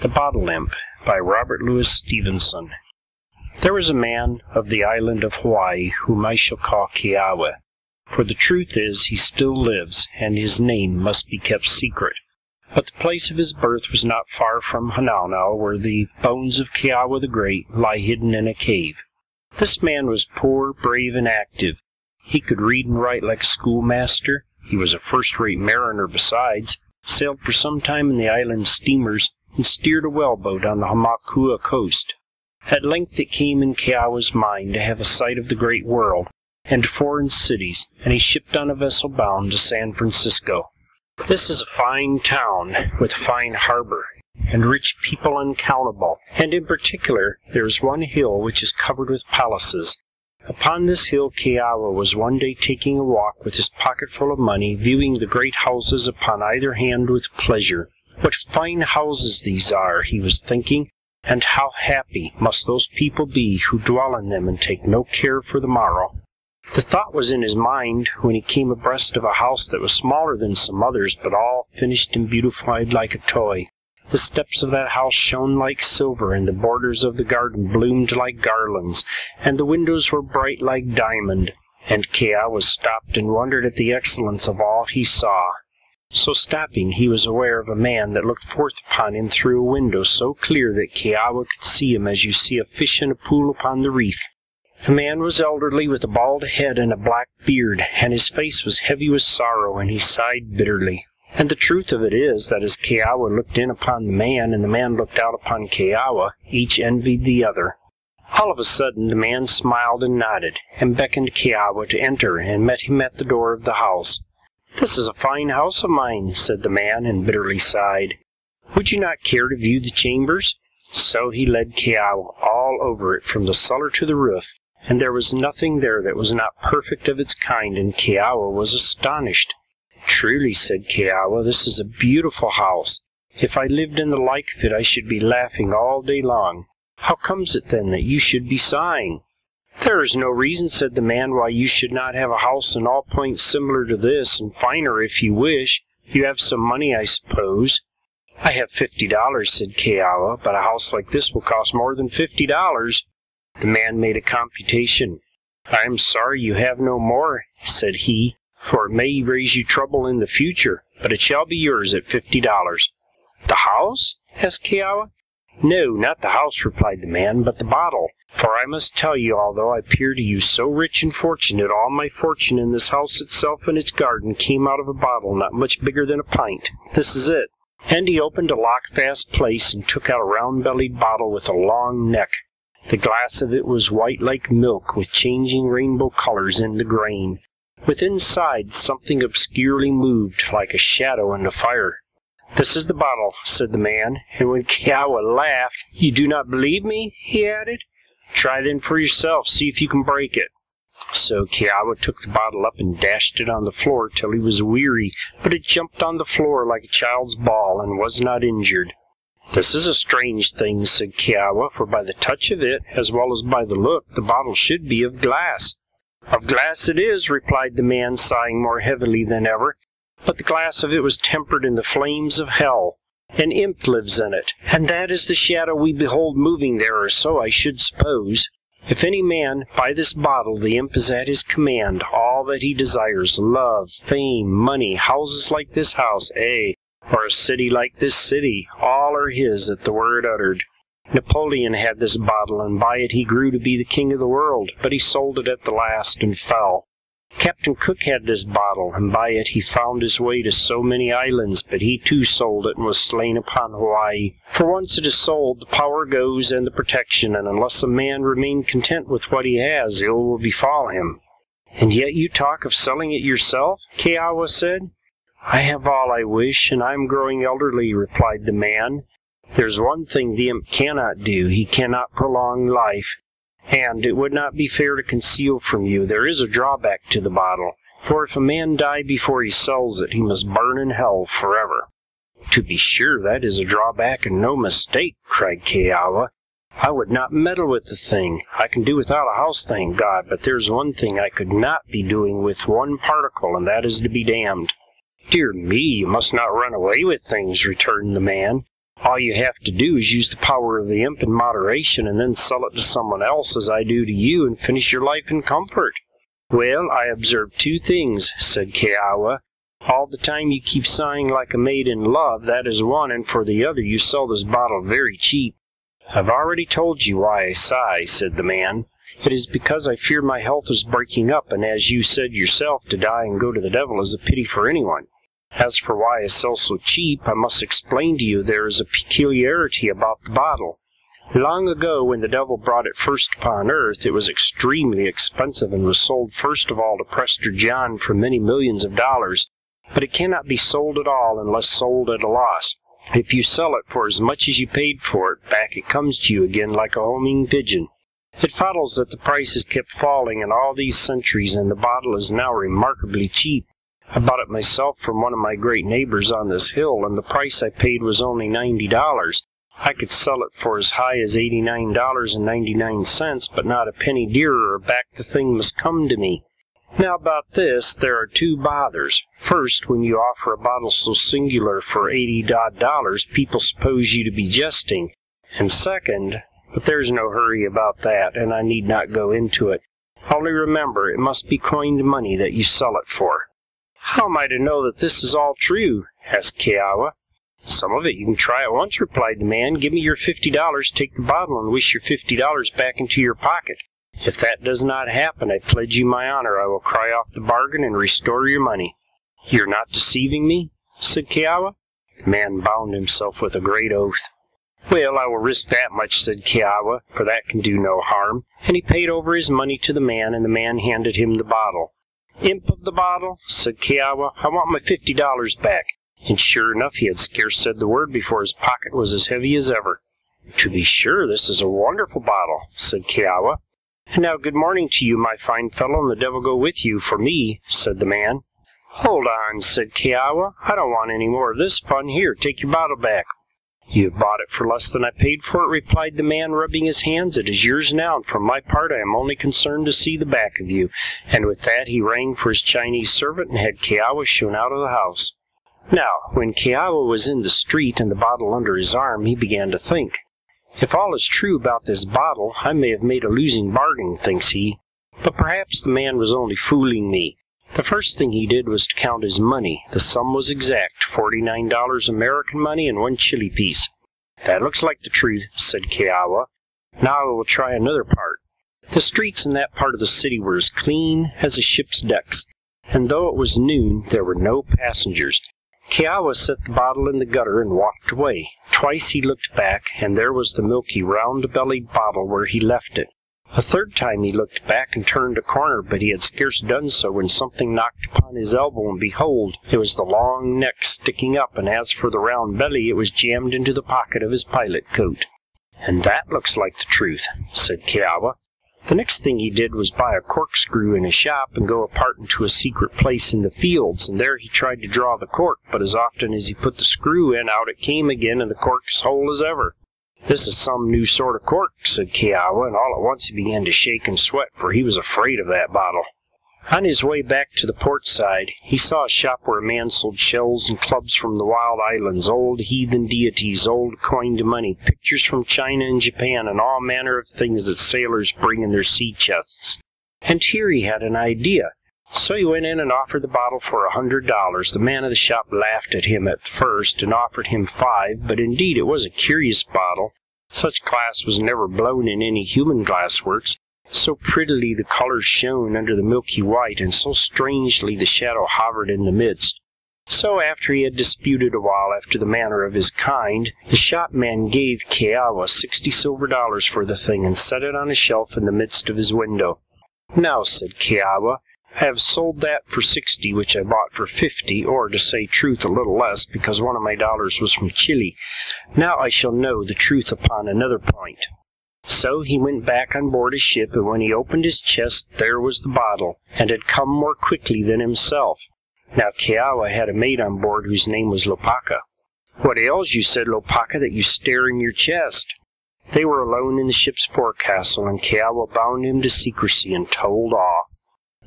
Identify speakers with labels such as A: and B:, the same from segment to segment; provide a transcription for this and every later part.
A: The Bottle Imp by Robert Louis Stevenson. There was a man of the island of Hawaii whom I shall call Kokua, for the truth is he still lives, and his name must be kept secret. But the place of his birth was not far from Hanaunau, where the bones of Kokua the Great lie hidden in a cave. This man was poor, brave, and active. He could read and write like a schoolmaster. He was a first-rate mariner besides, sailed for some time in the island steamers, and steered a whaleboat on the Hamakua coast. At length it came in Kokua's mind to have a sight of the great world, and foreign cities, and he shipped on a vessel bound to San Francisco. This is a fine town, with a fine harbor, and rich people uncountable, and in particular there is one hill which is covered with palaces. Upon this hill Kokua was one day taking a walk with his pocket full of money, viewing the great houses upon either hand with pleasure. What fine houses these are, he was thinking, and how happy must those people be who dwell in them and take no care for the morrow. The thought was in his mind when he came abreast of a house that was smaller than some others, but all finished and beautified like a toy. The steps of that house shone like silver, and the borders of the garden bloomed like garlands, and the windows were bright like diamond. And Kokua stopped and wondered at the excellence of all he saw. So stopping, he was aware of a man that looked forth upon him through a window so clear that Kokua could see him as you see a fish in a pool upon the reef. The man was elderly, with a bald head and a black beard, and his face was heavy with sorrow, and he sighed bitterly. And the truth of it is that as Kokua looked in upon the man, and the man looked out upon Kokua, each envied the other. All of a sudden the man smiled and nodded, and beckoned Kokua to enter, and met him at the door of the house. "This is a fine house of mine," said the man, and bitterly sighed. "Would you not care to view the chambers?" So he led Kokua all over it, from the cellar to the roof, and there was nothing there that was not perfect of its kind, and Kokua was astonished. "Truly," said Kokua, "this is a beautiful house. If I lived in the like of it, I should be laughing all day long. How comes it, then, that you should be sighing?" "There is no reason," said the man, "why you should not have a house in all points similar to this, and finer if you wish. You have some money, I suppose." "I have $50, said Kokua, "but a house like this will cost more than $50. The man made a computation. "I am sorry you have no more," said he, "for it may raise you trouble in the future, but it shall be yours at $50. "The house?" asked Kokua. "No, not the house," replied the man, "but the bottle. For I must tell you, although I appear to you so rich and fortunate, all my fortune in this house itself and its garden came out of a bottle not much bigger than a pint. This is it." And he opened a lock-fast place and took out a round-bellied bottle with a long neck. The glass of it was white like milk, with changing rainbow colors in the grain. Within inside something obscurely moved, like a shadow in the fire. "This is the bottle," said the man, and when Kokua laughed, "You do not believe me?" he added. "Try then for yourself, see if you can break it." So Kokua took the bottle up and dashed it on the floor till he was weary, but it jumped on the floor like a child's ball, and was not injured. "This is a strange thing," said Kokua, "for by the touch of it, as well as by the look, the bottle should be of glass." "Of glass it is," replied the man, sighing more heavily than ever, "but the glass of it was tempered in the flames of hell. An imp lives in it, and that is the shadow we behold moving there, or so I should suppose. If any man buy this bottle, the imp is at his command. All that he desires, love, fame, money, houses like this house, or a city like this city, all are his at the word uttered. Napoleon had this bottle, and by it he grew to be the king of the world, but he sold it at the last and fell. Captain Cook had this bottle, and by it he found his way to so many islands, but he too sold it and was slain upon Hawaii. For once it is sold, the power goes and the protection, and unless a man remain content with what he has, ill will befall him." "And yet you talk of selling it yourself?" Kokua said. "I have all I wish, and I am growing elderly," replied the man. "There's one thing the imp cannot do, he cannot prolong life. And it would not be fair to conceal from you, there is a drawback to the bottle, for if a man die before he sells it, he must burn in hell forever." "To be sure, that is a drawback, and no mistake," cried Kokua. "I would not meddle with the thing. I can do without a house, thank God, but there's one thing I could not be doing with one particle, and that is to be damned." "Dear me, you must not run away with things," returned the man. All you have to do is use the power of the imp in moderation and then sell it to someone else as I do to you and finish your life in comfort." "Well, I observe two things," said Kokua. "All the time you keep sighing like a maid in love, that is one, and for the other you sell this bottle very cheap." "I've already told you why I sigh," said the man. "It is because I fear my health is breaking up, and as you said yourself, to die and go to the devil is a pity for anyone. As for why I sell so cheap, I must explain to you there is a peculiarity about the bottle. Long ago, when the devil brought it first upon earth, it was extremely expensive and was sold first of all to Prester John for many millions of dollars. But it cannot be sold at all unless sold at a loss. If you sell it for as much as you paid for it, back it comes to you again like a homing pigeon. It follows that the price has kept falling in all these centuries, and the bottle is now remarkably cheap. I bought it myself from one of my great neighbors on this hill, and the price I paid was only $90. I could sell it for as high as $89.99, but not a penny dearer, or back the thing must come to me. Now about this, there are two bothers. First, when you offer a bottle so singular for $80, people suppose you to be jesting. And second, but there's no hurry about that, and I need not go into it. Only remember, it must be coined money that you sell it for." "How am I to know that this is all true?" asked Kokua. "Some of it you can try at once," replied the man. "Give me your $50, take the bottle, and wish your $50 back into your pocket. If that does not happen, I pledge you my honor I will cry off the bargain and restore your money." "You're not deceiving me?" said Kokua. The man bound himself with a great oath. "Well, I will risk that much," said Kokua, "for that can do no harm." And he paid over his money to the man, and the man handed him the bottle. "Imp of the bottle," said Kokua, "I want my $50 back." And sure enough, he had scarce said the word before his pocket was as heavy as ever. "To be sure, this is a wonderful bottle," said Kokua. "And now good morning to you, my fine fellow, and the devil go with you for me," said the man. "Hold on," said Kokua. "I don't want any more of this fun. Here, take your bottle back." "You have bought it for less than I paid for it," replied the man, rubbing his hands. "It is yours now, and for my part I am only concerned to see the back of you." And with that he rang for his Chinese servant and had Kokua shown out of the house. Now, when Kokua was in the street and the bottle under his arm, he began to think. "If all is true about this bottle, I may have made a losing bargain," thinks he. But perhaps the man was only fooling me. The first thing he did was to count his money. The sum was exact, $49 American money and 1 Chili piece. "That looks like the truth," said Kokua. "Now I will try another part." The streets in that part of the city were as clean as a ship's decks, and though it was noon, there were no passengers. Kokua set the bottle in the gutter and walked away. Twice he looked back, and there was the milky, round-bellied bottle where he left it. A third time he looked back and turned a corner, but he had scarce done so when something knocked upon his elbow, and behold, it was the long neck sticking up, and as for the round belly, it was jammed into the pocket of his pilot coat. "And that looks like the truth," said Kokua. The next thing he did was buy a corkscrew in a shop and go apart into a secret place in the fields, and there he tried to draw the cork, but as often as he put the screw in, out it came again, and the cork as whole as ever. "This is some new sort of cork," said Kokua, and all at once he began to shake and sweat, for he was afraid of that bottle. On his way back to the port side, he saw a shop where a man sold shells and clubs from the wild islands, old heathen deities, old coined money, pictures from China and Japan, and all manner of things that sailors bring in their sea chests. And here he had an idea. So he went in and offered the bottle for $100. The man of the shop laughed at him at first and offered him $5, but indeed it was a curious bottle. Such glass was never blown in any human glassworks. So prettily the colors shone under the milky white, and so strangely the shadow hovered in the midst. So after he had disputed a while after the manner of his kind, the shopman gave Kokua $60 silver for the thing, and set it on a shelf in the midst of his window. "Now," said Kokua, "I have sold that for $60, which I bought for $50, or, to say truth, a little less, because one of my dollars was from Chile. Now I shall know the truth upon another point." So he went back on board his ship, and when he opened his chest, there was the bottle, and had come more quickly than himself. Now Kokua had a maid on board whose name was Lopaka. "What ails you," said Lopaka, "that you stare in your chest?" They were alone in the ship's forecastle, and Kokua bound him to secrecy and told all.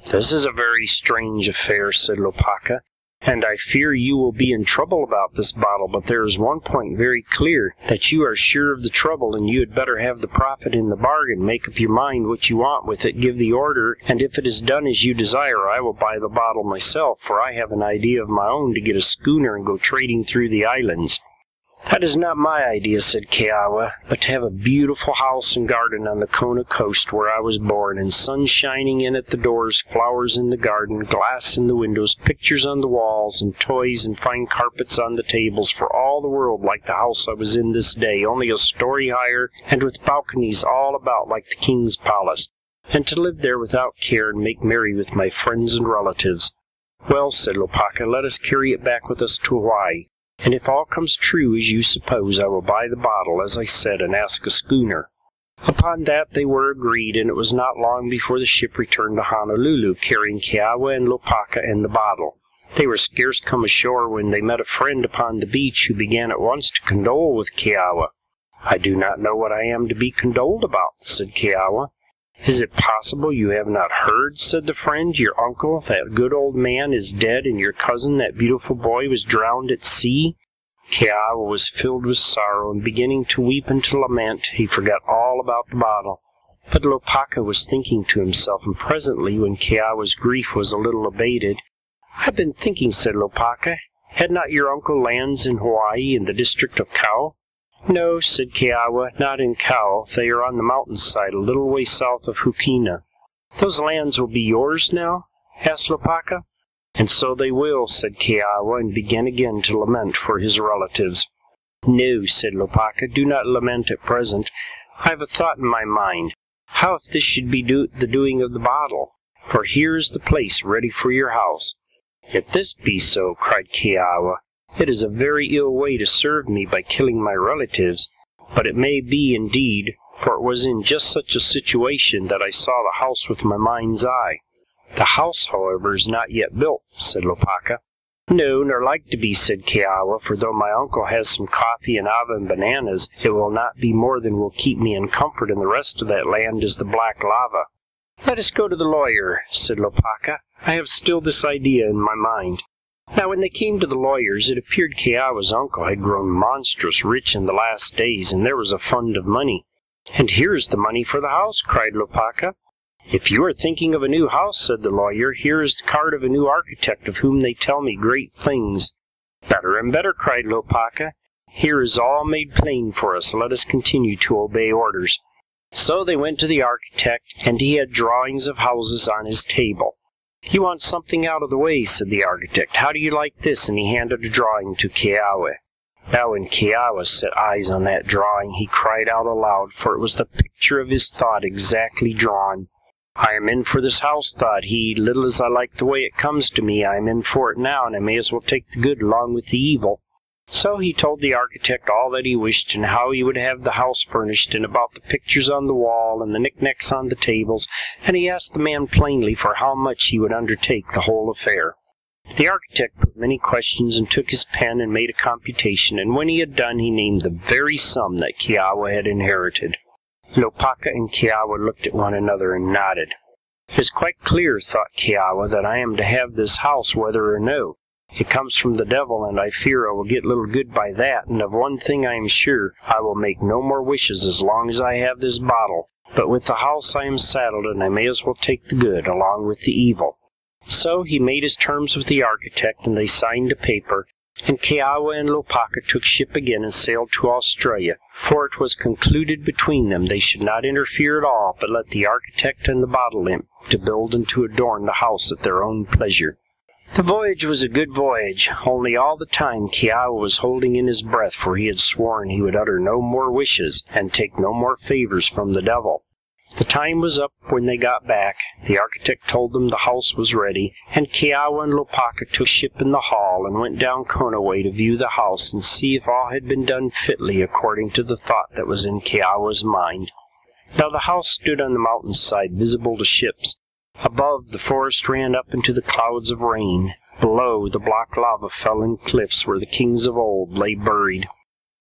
A: "This is a very strange affair," said Lopaka. and I fear you will be in trouble about this bottle, but there is one point very clear, that you are sure of the trouble, and you had better have the profit in the bargain. Make up your mind what you want with it, give the order, and if it is done as you desire, I will buy the bottle myself, for I have an idea of my own to get a schooner and go trading through the islands." "That is not my idea," said Kokua, "but to have a beautiful house and garden on the Kona coast where I was born, and sun shining in at the doors, flowers in the garden, glass in the windows, pictures on the walls, and toys and fine carpets on the tables, for all the world like the house I was in this day, only a story higher, and with balconies all about like the king's palace, and to live there without care and make merry with my friends and relatives." "Well," said Lopaka, "let us carry it back with us to Hawaii. And if all comes true as you suppose, I will buy the bottle, as I said, and ask a schooner." Upon that they were agreed, and it was not long before the ship returned to Honolulu, carrying Kokua and Lopaka and the bottle. They were scarce come ashore when they met a friend upon the beach, who began at once to condole with Kokua. "I do not know what I am to be condoled about," said Kokua. "Is it possible you have not heard?" said the friend. "Your uncle, that good old man, is dead, and your cousin, that beautiful boy, was drowned at sea." Kokua was filled with sorrow, and beginning to weep and to lament, he forgot all about the bottle. But Lopaka was thinking to himself, and presently, when Kokua's grief was a little abated, "I've been thinking," said Lopaka, "had not your uncle lands in Hawaii, in the district of Kau?" "No," said Kokua, "not in Kau. They are on the mountainside, a little way south of Hukina." "Those lands will be yours now?" asked Lopaka. "And so they will," said Kokua, and began again to lament for his relatives. "No," said Lopaka, "do not lament at present. I have a thought in my mind. How if this should be the doing of the bottle? For here is the place ready for your house." "If this be so," cried Kokua, "it is a very ill way to serve me by killing my relatives. But it may be indeed, for it was in just such a situation that I saw the house with my mind's eye." "The house, however, is not yet built," said Lopaka. "No, nor like to be," said Kokua, "for though my uncle has some coffee and ava and bananas, it will not be more than will keep me in comfort, and the rest of that land is the black lava." "Let us go to the lawyer," said Lopaka. "I have still this idea in my mind." Now when they came to the lawyer's, it appeared Kokua's uncle had grown monstrous rich in the last days, and there was a fund of money. "And here is the money for the house," cried Lopaka. "If you are thinking of a new house," said the lawyer, "here is the card of a new architect, of whom they tell me great things." "Better and better," cried Lopaka. "Here is all made plain for us. Let us continue to obey orders." So they went to the architect, and he had drawings of houses on his table. "You want something out of the way," said the architect. "How do you like this?" And he handed a drawing to Kokua. Now when Kokua set eyes on that drawing, he cried out aloud, for it was the picture of his thought exactly drawn. "I am in for this house," thought he. "Little as I like the way it comes to me, I am in for it now, and I may as well take the good along with the evil." So he told the architect all that he wished, and how he would have the house furnished, and about the pictures on the wall, and the knickknacks on the tables, and he asked the man plainly for how much he would undertake the whole affair. The architect put many questions, and took his pen and made a computation, and when he had done, he named the very sum that Kokua had inherited. Lopaka and Kokua looked at one another and nodded. "It is quite clear," thought Kokua, "that I am to have this house whether or no. It comes from the devil, and I fear I will get little good by that, and of one thing I am sure, I will make no more wishes as long as I have this bottle, but with the house I am saddled, and I may as well take the good along with the evil." So he made his terms with the architect, and they signed a paper, and Kokua and Lopaka took ship again and sailed to Australia, for it was concluded between them they should not interfere at all, but let the architect and the Bottle Imp to build and to adorn the house at their own pleasure. The voyage was a good voyage, only all the time Kokua was holding in his breath, for he had sworn he would utter no more wishes, and take no more favors from the devil. The time was up when they got back. The architect told them the house was ready, and Kokua and Lopaka took ship in the hall, and went down Kona way to view the house, and see if all had been done fitly according to the thought that was in Kokua's mind. Now the house stood on the mountainside, visible to ships. Above, the forest ran up into the clouds of rain. Below, the black lava fell in cliffs where the kings of old lay buried.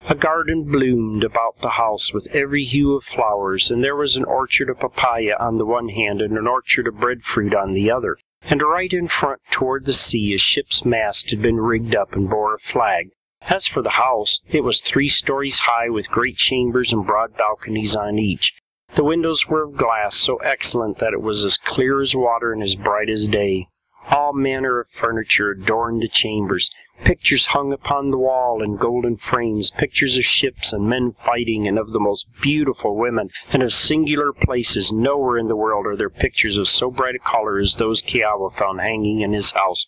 A: A garden bloomed about the house with every hue of flowers, and there was an orchard of papaya on the one hand and an orchard of breadfruit on the other, and right in front toward the sea a ship's mast had been rigged up and bore a flag. As for the house, it was 3 stories high with great chambers and broad balconies on each. The windows were of glass so excellent that it was as clear as water and as bright as day. All manner of furniture adorned the chambers. Pictures hung upon the wall in golden frames, pictures of ships and men fighting, and of the most beautiful women, and of singular places. Nowhere in the world are there pictures of so bright a color as those Kiowa found hanging in his house.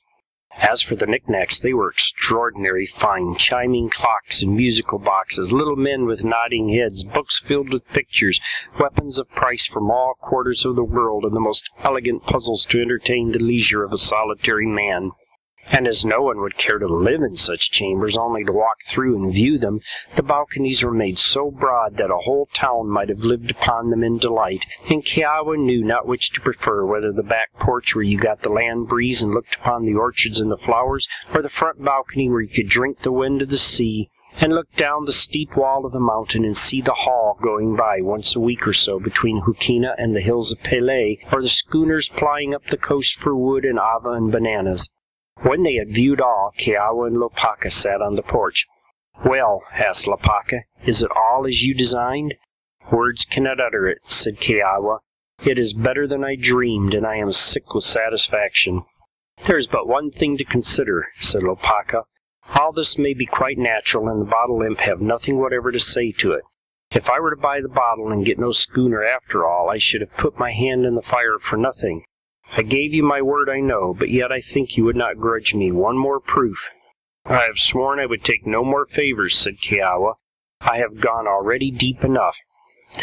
A: As for the knickknacks, they were extraordinary fine, chiming clocks and musical boxes, little men with nodding heads, books filled with pictures, weapons of price from all quarters of the world, and the most elegant puzzles to entertain the leisure of a solitary man. And as no one would care to live in such chambers, only to walk through and view them, the balconies were made so broad that a whole town might have lived upon them in delight, and Kiowa knew not which to prefer, whether the back porch where you got the land breeze and looked upon the orchards and the flowers, or the front balcony where you could drink the wind of the sea, and look down the steep wall of the mountain and see the Hall going by once a week or so between Hukina and the hills of Pele, or the schooners plying up the coast for wood and ava and bananas. When they had viewed all, Kiowa and Lopaka sat on the porch. "Well," asked Lopaka, "is it all as you designed?" "Words cannot utter it," said Kiowa. "It is better than I dreamed, and I am sick with satisfaction." "There is but one thing to consider," said Lopaka. "All this may be quite natural, and the Bottle Imp have nothing whatever to say to it. If I were to buy the bottle and get no schooner after all, I should have put my hand in the fire for nothing. I gave you my word, I know, but yet I think you would not grudge me one more proof." "I have sworn I would take no more favors," said Kiowa. "I have gone already deep enough."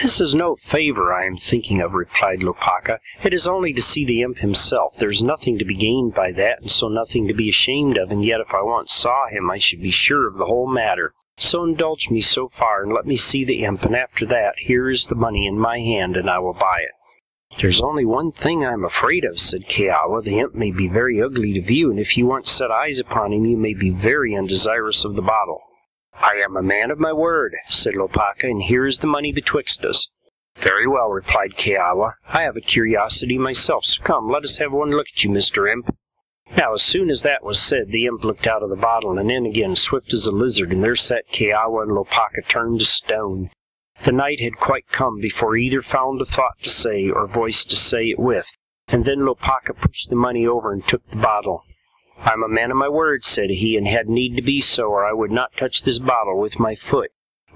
A: "This is no favor I am thinking of," replied Lopaka. "It is only to see the imp himself. There is nothing to be gained by that, and so nothing to be ashamed of, and yet if I once saw him I should be sure of the whole matter. So indulge me so far, and let me see the imp, and after that here is the money in my hand, and I will buy it." "There's only one thing I am afraid of," said Kiowa. "The imp may be very ugly to view, and if you once set eyes upon him you may be very undesirous of the bottle." "I am a man of my word," said Lopaka, "and here is the money betwixt us." "Very well," replied Kiowa. "I have a curiosity myself, so come, let us have one look at you, Mr. Imp." Now, as soon as that was said, the imp looked out of the bottle and in again, swift as a lizard, and there sat Kiowa and Lopaka turned to stone. The night had quite come before either found a thought to say or voice to say it with, and then Lopaka pushed the money over and took the bottle. "I'm a man of my word," said he, "and had need to be so, or I would not touch this bottle with my foot.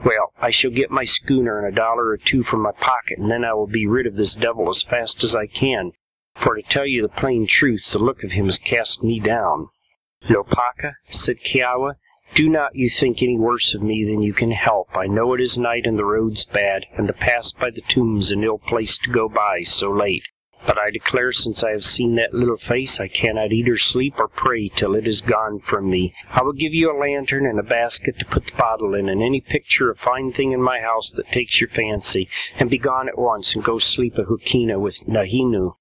A: Well, I shall get my schooner and $1 or 2 from my pocket, and then I will be rid of this devil as fast as I can, for to tell you the plain truth, the look of him has cast me down." "Lopaka," said Kiowa, "do not you think any worse of me than you can help. I know it is night and the road's bad, and the pass by the tombs an ill place to go by so late. But I declare since I have seen that little face, I cannot eat or sleep or pray till it is gone from me. I will give you a lantern and a basket to put the bottle in, and any picture or fine thing in my house that takes your fancy, and be gone at once, and go sleep at Hukina with Nahinu."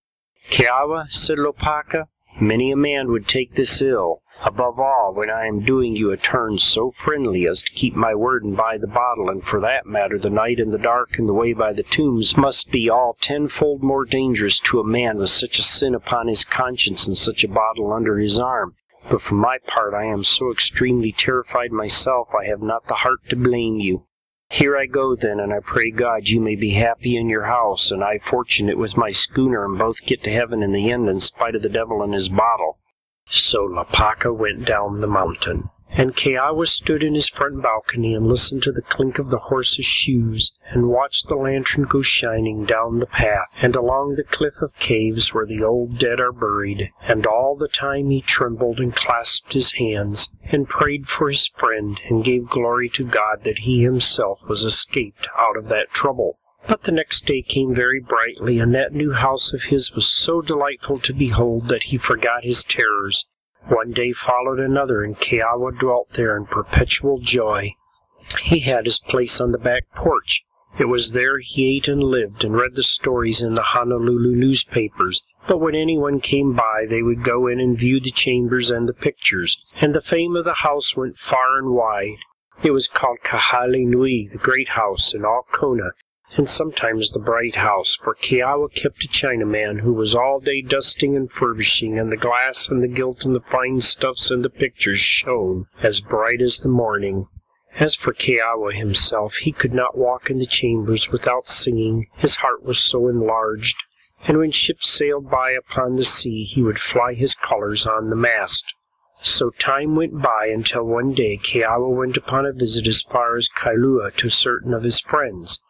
A: "Kiowa," said Lopaka, "many a man would take this ill. Above all, when I am doing you a turn so friendly as to keep my word and buy the bottle, and for that matter the night and the dark and the way by the tombs must be all tenfold more dangerous to a man with such a sin upon his conscience and such a bottle under his arm. But for my part I am so extremely terrified myself I have not the heart to blame you. Here I go then, and I pray God you may be happy in your house, and I fortunate with my schooner, and both get to heaven in the end in spite of the devil and his bottle." So Lopaka went down the mountain, and Kiowa stood in his front balcony and listened to the clink of the horse's shoes, and watched the lantern go shining down the path and along the cliff of caves where the old dead are buried, and all the time he trembled and clasped his hands, and prayed for his friend, and gave glory to God that he himself was escaped out of that trouble. But the next day came very brightly, and that new house of his was so delightful to behold that he forgot his terrors. One day followed another, and Kiowa dwelt there in perpetual joy. He had his place on the back porch. It was there he ate and lived, and read the stories in the Honolulu newspapers. But when anyone came by, they would go in and view the chambers and the pictures, and the fame of the house went far and wide. It was called Kahale Nui, the great house, in all Kona, and sometimes the bright house, for Kiawa kept a Chinaman who was all day dusting and furbishing, and the glass and the gilt and the fine stuffs and the pictures shone as bright as the morning. As for Kiawa himself, he could not walk in the chambers without singing, his heart was so enlarged, and when ships sailed by upon the sea, he would fly his colors on the mast. So time went by until one day Kiawa went upon a visit as far as Kailua to certain of his friends.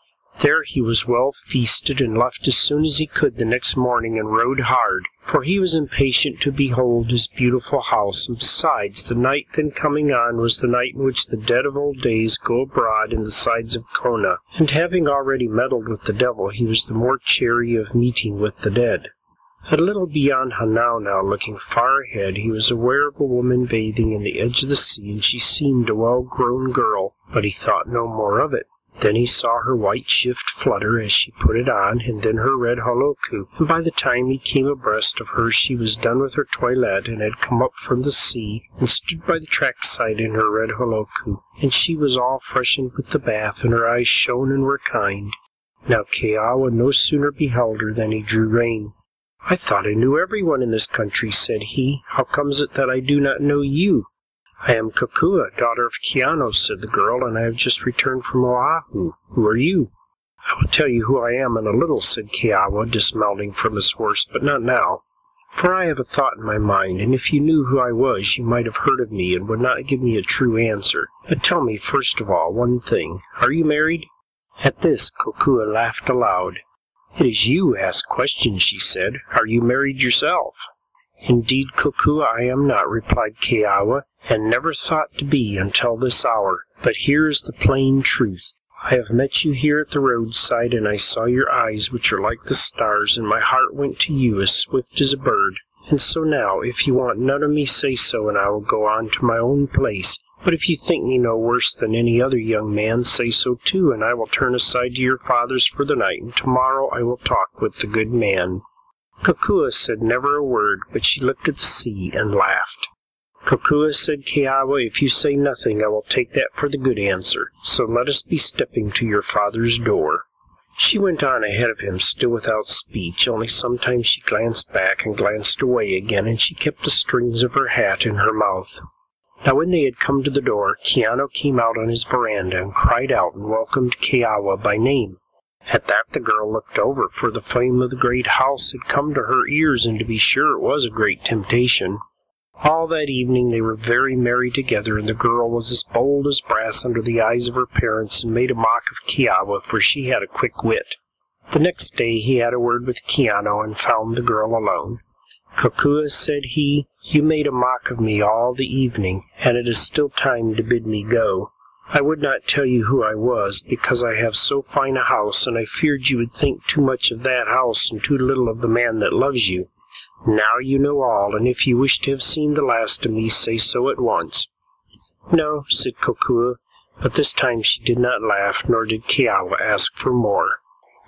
A: There he was well feasted, and left as soon as he could the next morning, and rode hard, for he was impatient to behold his beautiful house, and besides, the night then coming on was the night in which the dead of old days go abroad in the sides of Kona, and having already meddled with the devil, he was the more chary of meeting with the dead. A little beyond Hanau now, looking far ahead, he was aware of a woman bathing in the edge of the sea, and she seemed a well-grown girl, but he thought no more of it. Then he saw her white shift flutter as she put it on, and then her red holoku, and by the time he came abreast of her she was done with her toilette, and had come up from the sea, and stood by the trackside in her red holoku, and she was all freshened with the bath, and her eyes shone and were kind. Now Kiawa no sooner beheld her than he drew rein. "I thought I knew everyone in this country," said he. "How comes it that I do not know you?" "I am Kokua, daughter of Keanu," said the girl, "and I have just returned from Oahu. Who are you?" "I will tell you who I am in a little," said Kiawa, dismounting from his horse, "but not now. For I have a thought in my mind, and if you knew who I was, you might have heard of me, and would not give me a true answer. But tell me, first of all, one thing. Are you married?" At this, Kokua laughed aloud. "It is you who ask questions," she said. "Are you married yourself?" "Indeed, Kokua, I am not," replied Kiawa, "and never thought to be until this hour. But here is the plain truth. I have met you here at the roadside, and I saw your eyes, which are like the stars, and my heart went to you as swift as a bird. And so now, if you want none of me, say so, and I will go on to my own place. But if you think me no worse than any other young man, say so too, and I will turn aside to your father's for the night, and tomorrow I will talk with the good man." Kokua said never a word, but she looked at the sea and laughed. "Kokua," said Kiawa, "if you say nothing, I will take that for the good answer. So let us be stepping to your father's door." She went on ahead of him, still without speech, only sometimes she glanced back and glanced away again, and she kept the strings of her hat in her mouth. Now when they had come to the door, Keanu came out on his veranda and cried out and welcomed Kiawa by name. At that the girl looked over, for the fame of the great house had come to her ears, and to be sure it was a great temptation. All that evening they were very merry together, and the girl was as bold as brass under the eyes of her parents, and made a mock of Kiawa, for she had a quick wit. The next day he had a word with Keanu, and found the girl alone. "Kokua," said he, "you made a mock of me all the evening, and it is still time to bid me go. I would not tell you who I was, because I have so fine a house, and I feared you would think too much of that house and too little of the man that loves you. Now you know all, and if you wish to have seen the last of me, say so at once." "No," said Kokua, but this time she did not laugh, nor did Kiawa ask for more.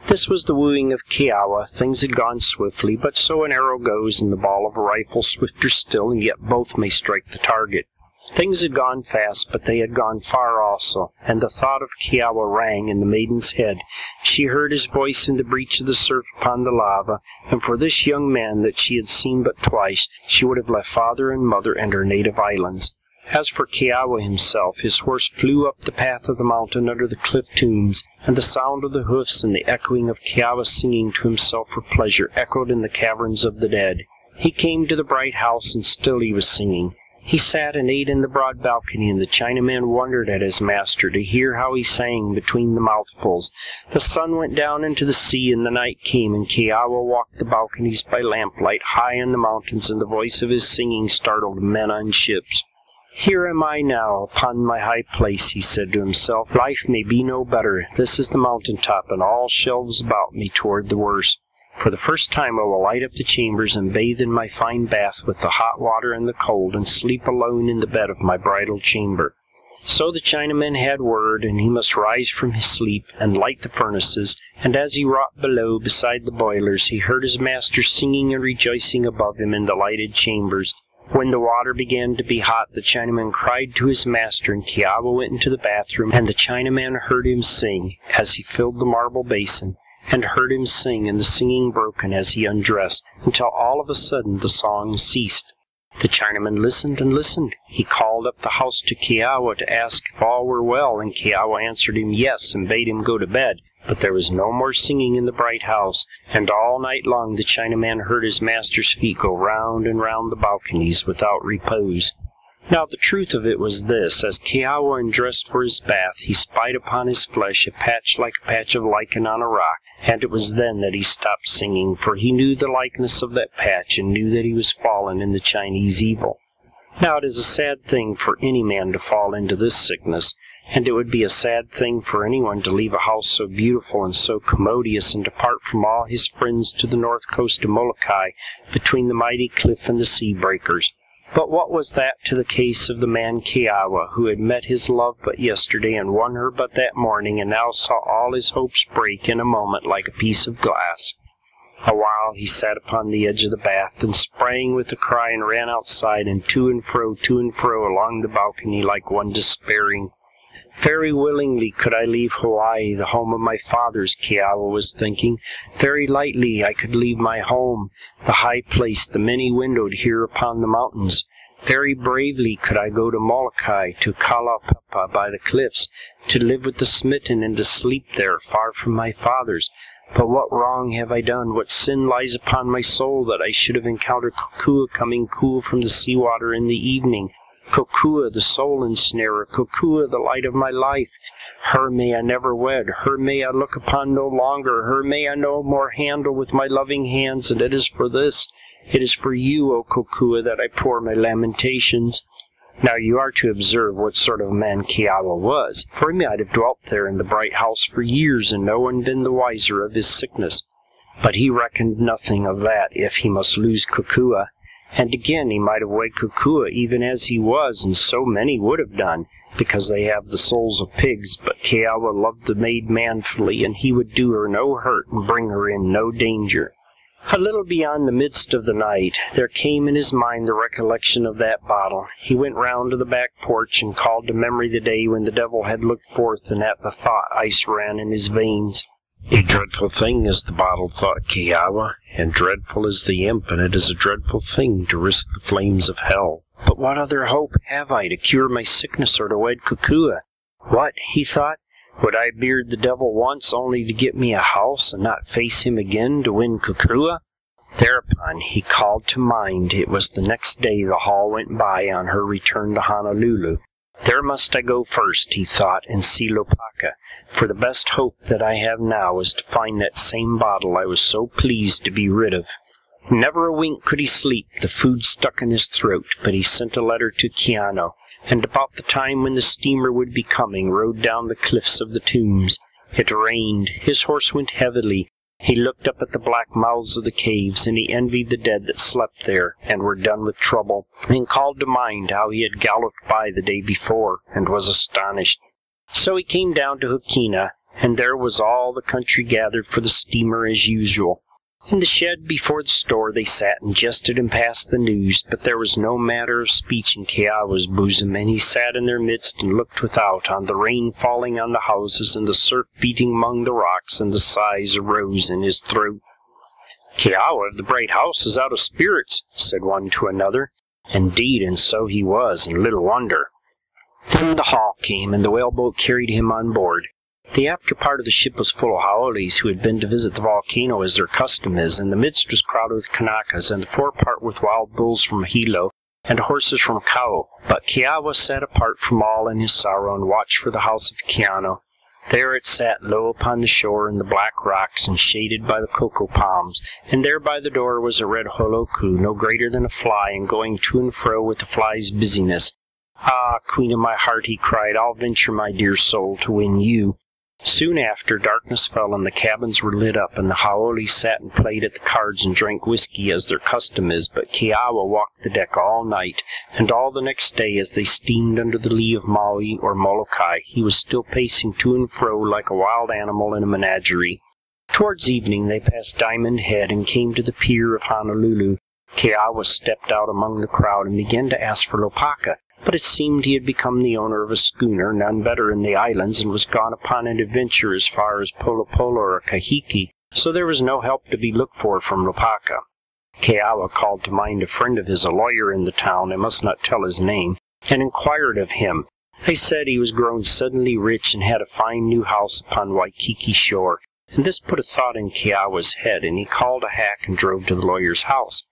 A: This was the wooing of Kiawa. Things had gone swiftly, but so an arrow goes and the ball of a rifle, swifter still, and yet both may strike the target. Things had gone fast, but they had gone far also, and the thought of Kiawa rang in the maiden's head. She heard his voice in the breach of the surf upon the lava, and for this young man that she had seen but twice, she would have left father and mother and her native islands. As for Kiawa himself, his horse flew up the path of the mountain under the cliff tombs, and the sound of the hoofs and the echoing of Kiawa singing to himself for pleasure echoed in the caverns of the dead. He came to the bright house, and still he was singing. He sat and ate in the broad balcony, and the Chinaman wondered at his master to hear how he sang between the mouthfuls. The sun went down into the sea, and the night came, and Kiawa walked the balconies by lamplight high in the mountains, and the voice of his singing startled men on ships. "Here am I now, upon my high place," he said to himself. "Life may be no better. This is the mountain top, and all shelves about me toward the worse. For the first time I will light up the chambers and bathe in my fine bath with the hot water and the cold, and sleep alone in the bed of my bridal chamber." So the Chinaman had word, and he must rise from his sleep and light the furnaces, and as he wrought below beside the boilers, he heard his master singing and rejoicing above him in the lighted chambers. When the water began to be hot, the Chinaman cried to his master, and Kiawa went into the bathroom, and the Chinaman heard him sing as he filled the marble basin, and heard him sing, and the singing broken as he undressed, until all of a sudden the song ceased. The Chinaman listened and listened. He called up the house to Kiawa to ask if all were well, and Kiawa answered him yes, and bade him go to bed. But there was no more singing in the bright house, and all night long the Chinaman heard his master's feet go round and round the balconies without repose. Now the truth of it was this: as Kiawa undressed for his bath, he spied upon his flesh a patch like a patch of lichen on a rock, and it was then that he stopped singing, for he knew the likeness of that patch, and knew that he was fallen in the Chinese evil. Now it is a sad thing for any man to fall into this sickness, and it would be a sad thing for anyone to leave a house so beautiful and so commodious, and depart from all his friends to the north coast of Molokai, between the mighty cliff and the sea breakers. But what was that to the case of the man Kiawa, who had met his love but yesterday, and won her but that morning, and now saw all his hopes break in a moment like a piece of glass? Awhile he sat upon the edge of the bath, then sprang with a cry and ran outside, and to and fro along the balcony like one despairing. Very willingly could I leave Hawaii, the home of my fathers, Kiawa was thinking. Very lightly I could leave my home, the high place, the many-windowed here upon the mountains. Very bravely could I go to Molokai, to Kalaupapa by the cliffs, to live with the smitten and to sleep there, far from my fathers. But what wrong have I done? What sin lies upon my soul, that I should have encountered Kokua coming cool from the sea-water in the evening? Kokua, the soul ensnarer, Kokua, the light of my life. Her may I never wed, her may I look upon no longer, her may I no more handle with my loving hands, and it is for this, it is for you, O Kokua, that I pour my lamentations. Now you are to observe what sort of a man Kiawa was, for he might have dwelt there in the bright house for years, and no one been the wiser of his sickness. But he reckoned nothing of that if he must lose Kokua. And again he might have wed Kokua even as he was, and so many would have done, because they have the souls of pigs, but Kiawa loved the maid manfully, and he would do her no hurt and bring her in no danger. A little beyond the midst of the night, there came in his mind the recollection of that bottle. He went round to the back porch, and called to memory the day when the devil had looked forth, and at the thought ice ran in his veins. A dreadful thing is the bottle, thought Kiawa, and dreadful is the imp, and it is a dreadful thing to risk the flames of hell. But what other hope have I to cure my sickness or to wed Kokua? What, he thought, would I beard the devil once only to get me a house, and not face him again to win Kokua? Thereupon he called to mind it was the next day the Hall went by on her return to Honolulu. There must I go first, he thought, and see Lopaka, for the best hope that I have now is to find that same bottle I was so pleased to be rid of. Never a wink could he sleep, the food stuck in his throat, but he sent a letter to Keanu, and about the time when the steamer would be coming, rode down the cliffs of the tombs. It rained, his horse went heavily, he looked up at the black mouths of the caves, and he envied the dead that slept there, and were done with trouble, and called to mind how he had galloped by the day before, and was astonished. So he came down to Hukina, and there was all the country gathered for the steamer as usual. In the shed before the store they sat and jested and passed the news, but there was no matter of speech in Kiawa's bosom, and he sat in their midst and looked without on the rain falling on the houses and the surf beating among the rocks, and the sighs arose in his throat. "Kiawa of the bright house is out of spirits," said one to another. Indeed, and so he was, and little wonder. Then the Hall came, and the whaleboat carried him on board. The after part of the ship was full of haoles who had been to visit the volcano as their custom is, and the midst was crowded with Kanakas, and the forepart with wild bulls from Hilo, and horses from Kau. But Kiawa sat apart from all in his sorrow, and watched for the house of Keanu. There it sat low upon the shore in the black rocks, and shaded by the cocoa palms, and there by the door was a red holoku, no greater than a fly, and going to and fro with the fly's busyness. "Ah, queen of my heart," he cried, "I'll venture my dear soul to win you." Soon after, darkness fell, and the cabins were lit up, and the haoles sat and played at the cards and drank whiskey as their custom is, but Kiawa walked the deck all night, and all the next day as they steamed under the lee of Maui or Molokai, he was still pacing to and fro like a wild animal in a menagerie. Towards evening they passed Diamond Head and came to the pier of Honolulu. Keawa stepped out among the crowd and began to ask for Lopaka, but it seemed he had become the owner of a schooner, none better in the islands, and was gone upon an adventure as far as Polopolo or Tahiti, so there was no help to be looked for from Lopaka. Keawa called to mind a friend of his, a lawyer in the town, I must not tell his name, and inquired of him. They said he was grown suddenly rich and had a fine new house upon Waikiki shore, and this put a thought in Keawa's head, and he called a hack and drove to the lawyer's house.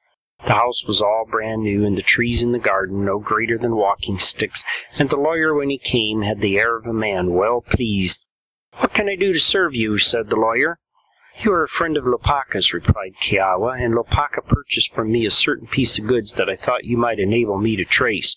A: The house was all brand new, and the trees in the garden no greater than walking sticks, and the lawyer, when he came, had the air of a man well pleased. "What can I do to serve you?" said the lawyer. "You are a friend of Lopaka's," replied Keawa, "and Lopaka purchased from me a certain piece of goods that I thought you might enable me to trace."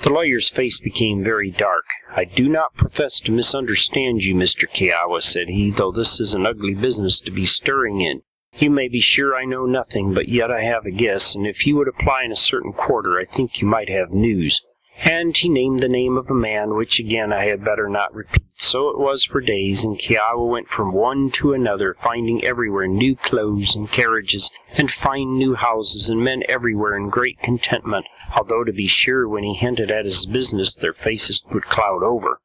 A: The lawyer's face became very dark. "I do not profess to misunderstand you, Mr. Keawa," said he, "though this is an ugly business to be stirring in. You may be sure I know nothing, but yet I have a guess, and if you would apply in a certain quarter, I think you might have news." And he named the name of a man, which again I had better not repeat. So it was for days, and Keawa went from one to another, finding everywhere new clothes and carriages, and fine new houses, and men everywhere in great contentment, although to be sure when he hinted at his business their faces would cloud over.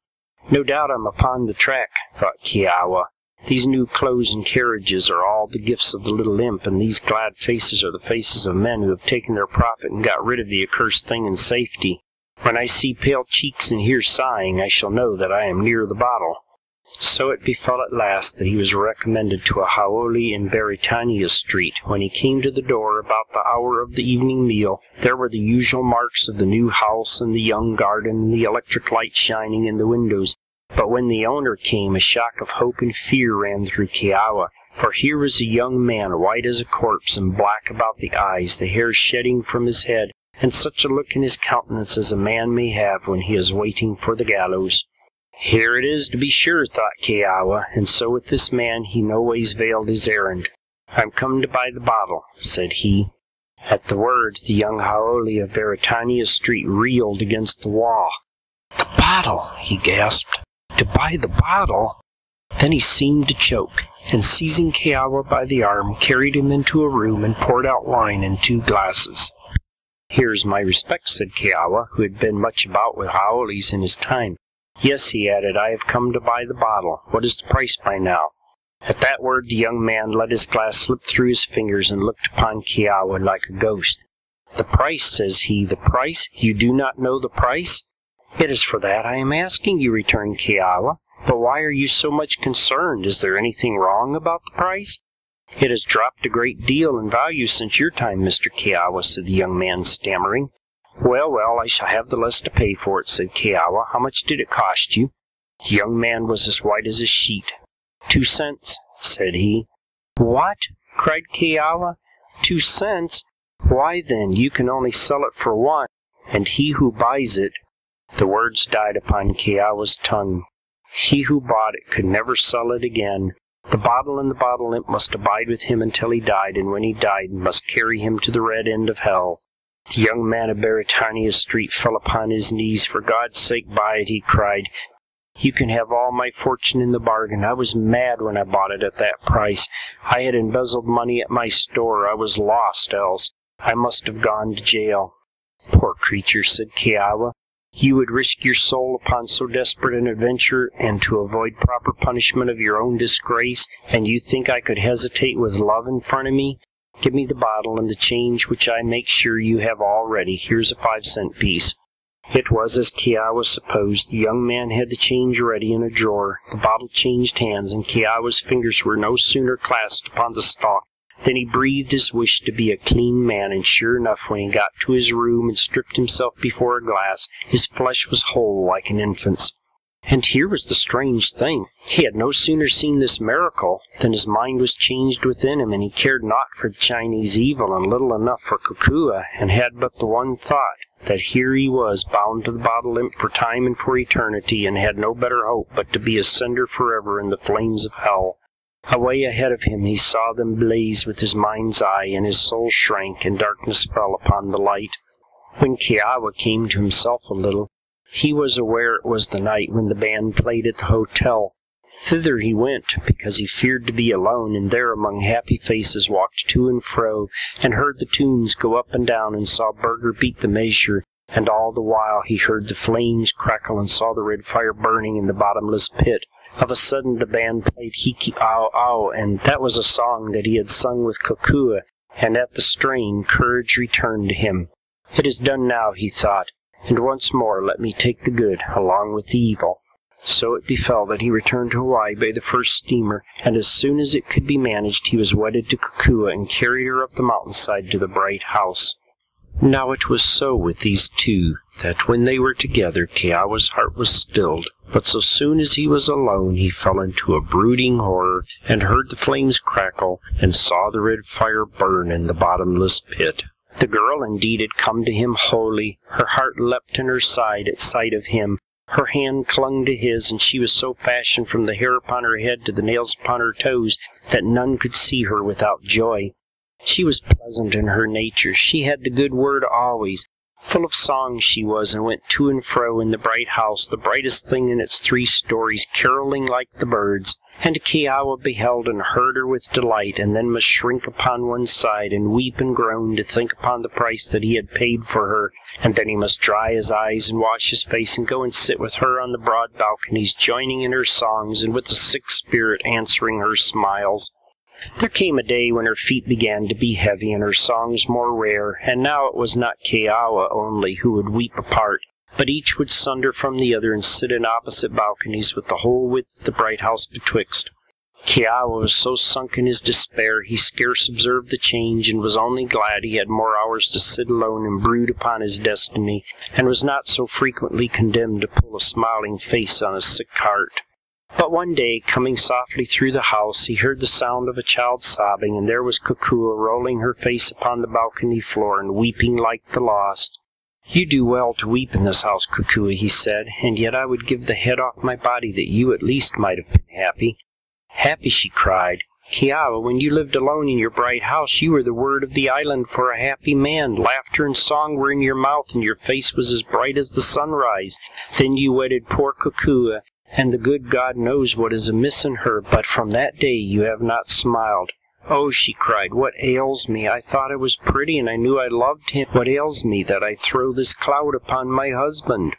A: "No doubt I'm upon the track," thought Keawa. "These new clothes and carriages are all the gifts of the little imp, and these glad faces are the faces of men who have taken their profit and got rid of the accursed thing in safety. When I see pale cheeks and hear sighing, I shall know that I am near the bottle." So it befell at last that he was recommended to a haole in Beretania Street. When he came to the door about the hour of the evening meal, there were the usual marks of the new house and the young garden and the electric light shining in the windows. But when the owner came, a shock of hope and fear ran through Keawa, for here was a young man, white as a corpse and black about the eyes, the hair shedding from his head, and such a look in his countenance as a man may have when he is waiting for the gallows. "Here it is, to be sure," thought Keawa, and so with this man he no ways veiled his errand. "I'm come to buy the bottle," said he. At the word, the young haole of Beretania Street reeled against the wall. "The bottle!" he gasped. "To buy the bottle?" Then he seemed to choke, and seizing Keawa by the arm, carried him into a room and poured out wine in 2 glasses. "Here's my respects," said Keawa, who had been much about with haoles in his time. "Yes," he added, "I have come to buy the bottle. What is the price by now?" At that word the young man let his glass slip through his fingers and looked upon Keawa like a ghost. "The price," says he, "the price? You do not know the price?" "It is for that I am asking you," returned Keawa. "But why are you so much concerned? Is there anything wrong about the price?" "It has dropped a great deal in value since your time, Mr. Keawa," said the young man, stammering. Well, I shall have the less to pay for it," said Keawa. "How much did it cost you?" The young man was as white as a sheet. 2 cents, said he. "What?" cried Keawa. 2 cents? Why, then, you can only sell it for 1, and he who buys it—" The words died upon Keawa's tongue. He who bought it could never sell it again. The bottle and the bottle imp must abide with him until he died, and when he died must carry him to the red end of hell. The young man of Beretania Street fell upon his knees. "For God's sake, buy it," he cried. "You can have all my fortune in the bargain. I was mad when I bought it at that price. I had embezzled money at my store. I was lost, else I must have gone to jail." "Poor creature," said Keawa. "You would risk your soul upon so desperate an adventure, and to avoid proper punishment of your own disgrace, and you think I could hesitate with love in front of me? Give me the bottle and the change, which I make sure you have all ready. Here's a 5-cent piece." It was as Keawa supposed. The young man had the change ready in a drawer. The bottle changed hands, and Keawa's fingers were no sooner clasped upon the stalk than he breathed his wish to be a clean man, and sure enough, when he got to his room and stripped himself before a glass, his flesh was whole like an infant's. And here was the strange thing. He had no sooner seen this miracle than his mind was changed within him, and he cared not for the Chinese evil and little enough for Kokua, and had but the one thought, that here he was bound to the Bottle Imp for time and for eternity, and had no better hope but to be a cinder forever in the flames of hell. Away ahead of him he saw them blaze with his mind's eye, and his soul shrank, and darkness fell upon the light. When Keawa came to himself a little, he was aware it was the night when the band played at the hotel. Thither he went, because he feared to be alone, and there among happy faces walked to and fro, and heard the tunes go up and down, and saw Burger beat the measure, and all the while he heard the flames crackle, and saw the red fire burning in the bottomless pit. Of a sudden the band played Hiki Ao Ao, and that was a song that he had sung with Kokua, and at the strain courage returned to him. It is done now, he thought, and once more let me take the good along with the evil. So it befell that he returned to Hawaii by the first steamer, and as soon as it could be managed he was wedded to Kokua and carried her up the mountainside to the bright house. Now it was so with these two, that when they were together Keawa's heart was stilled, but so soon as he was alone he fell into a brooding horror, and heard the flames crackle, and saw the red fire burn in the bottomless pit. The girl indeed had come to him wholly. Her heart leapt in her side at sight of him. Her hand clung to his, and she was so fashioned from the hair upon her head to the nails upon her toes that none could see her without joy. She was pleasant in her nature. She had the good word always. Full of song she was, and went to and fro in the bright house, the brightest thing in its 3 stories, caroling like the birds. And Keawa beheld and heard her with delight, and then must shrink upon one side, and weep and groan to think upon the price that he had paid for her, and then he must dry his eyes and wash his face, and go and sit with her on the broad balconies, joining in her songs, and with the sick spirit answering her smiles. There came a day when her feet began to be heavy, and her songs more rare, and now it was not Keawa only who would weep apart, but each would sunder from the other and sit in opposite balconies with the whole width of the bright house betwixt. Keawa was so sunk in his despair he scarce observed the change, and was only glad he had more hours to sit alone and brood upon his destiny, and was not so frequently condemned to pull a smiling face on a sick heart. But one day, coming softly through the house, he heard the sound of a child sobbing, and there was Kokua rolling her face upon the balcony floor and weeping like the lost. "You do well to weep in this house, Kokua," he said, "and yet I would give the head off my body that you at least might have been happy." "Happy," she cried. "Keawa, when you lived alone in your bright house, you were the word of the island for a happy man. Laughter and song were in your mouth, and your face was as bright as the sunrise. Then you wedded poor Kokua, and the good God knows what is amiss in her, but from that day you have not smiled." "Oh," she cried, "what ails me? I thought I was pretty, and I knew I loved him. What ails me that I throw this cloud upon my husband?"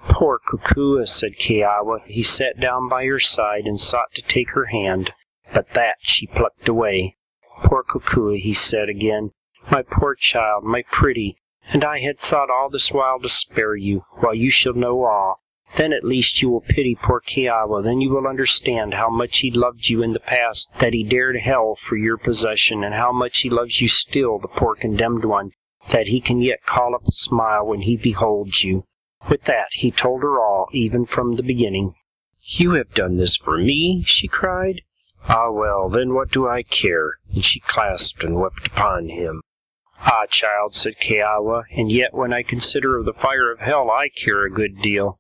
A: "Poor Kokua," said Keawa. He sat down by her side and sought to take her hand, but that she plucked away. "Poor Kokua," he said again, "my poor child, my pretty, and I had thought all this while to spare you, while you shall know all. Then at least you will pity poor Keawa, then you will understand how much he loved you in the past, that he dared hell for your possession, and how much he loves you still, the poor condemned one, that he can yet call up a smile when he beholds you." With that he told her all, even from the beginning. "You have done this for me?" she cried. "Ah, well, then what do I care?" And she clasped and wept upon him. "Ah, child," said Keawa, "and yet when I consider of the fire of hell, I care a good deal."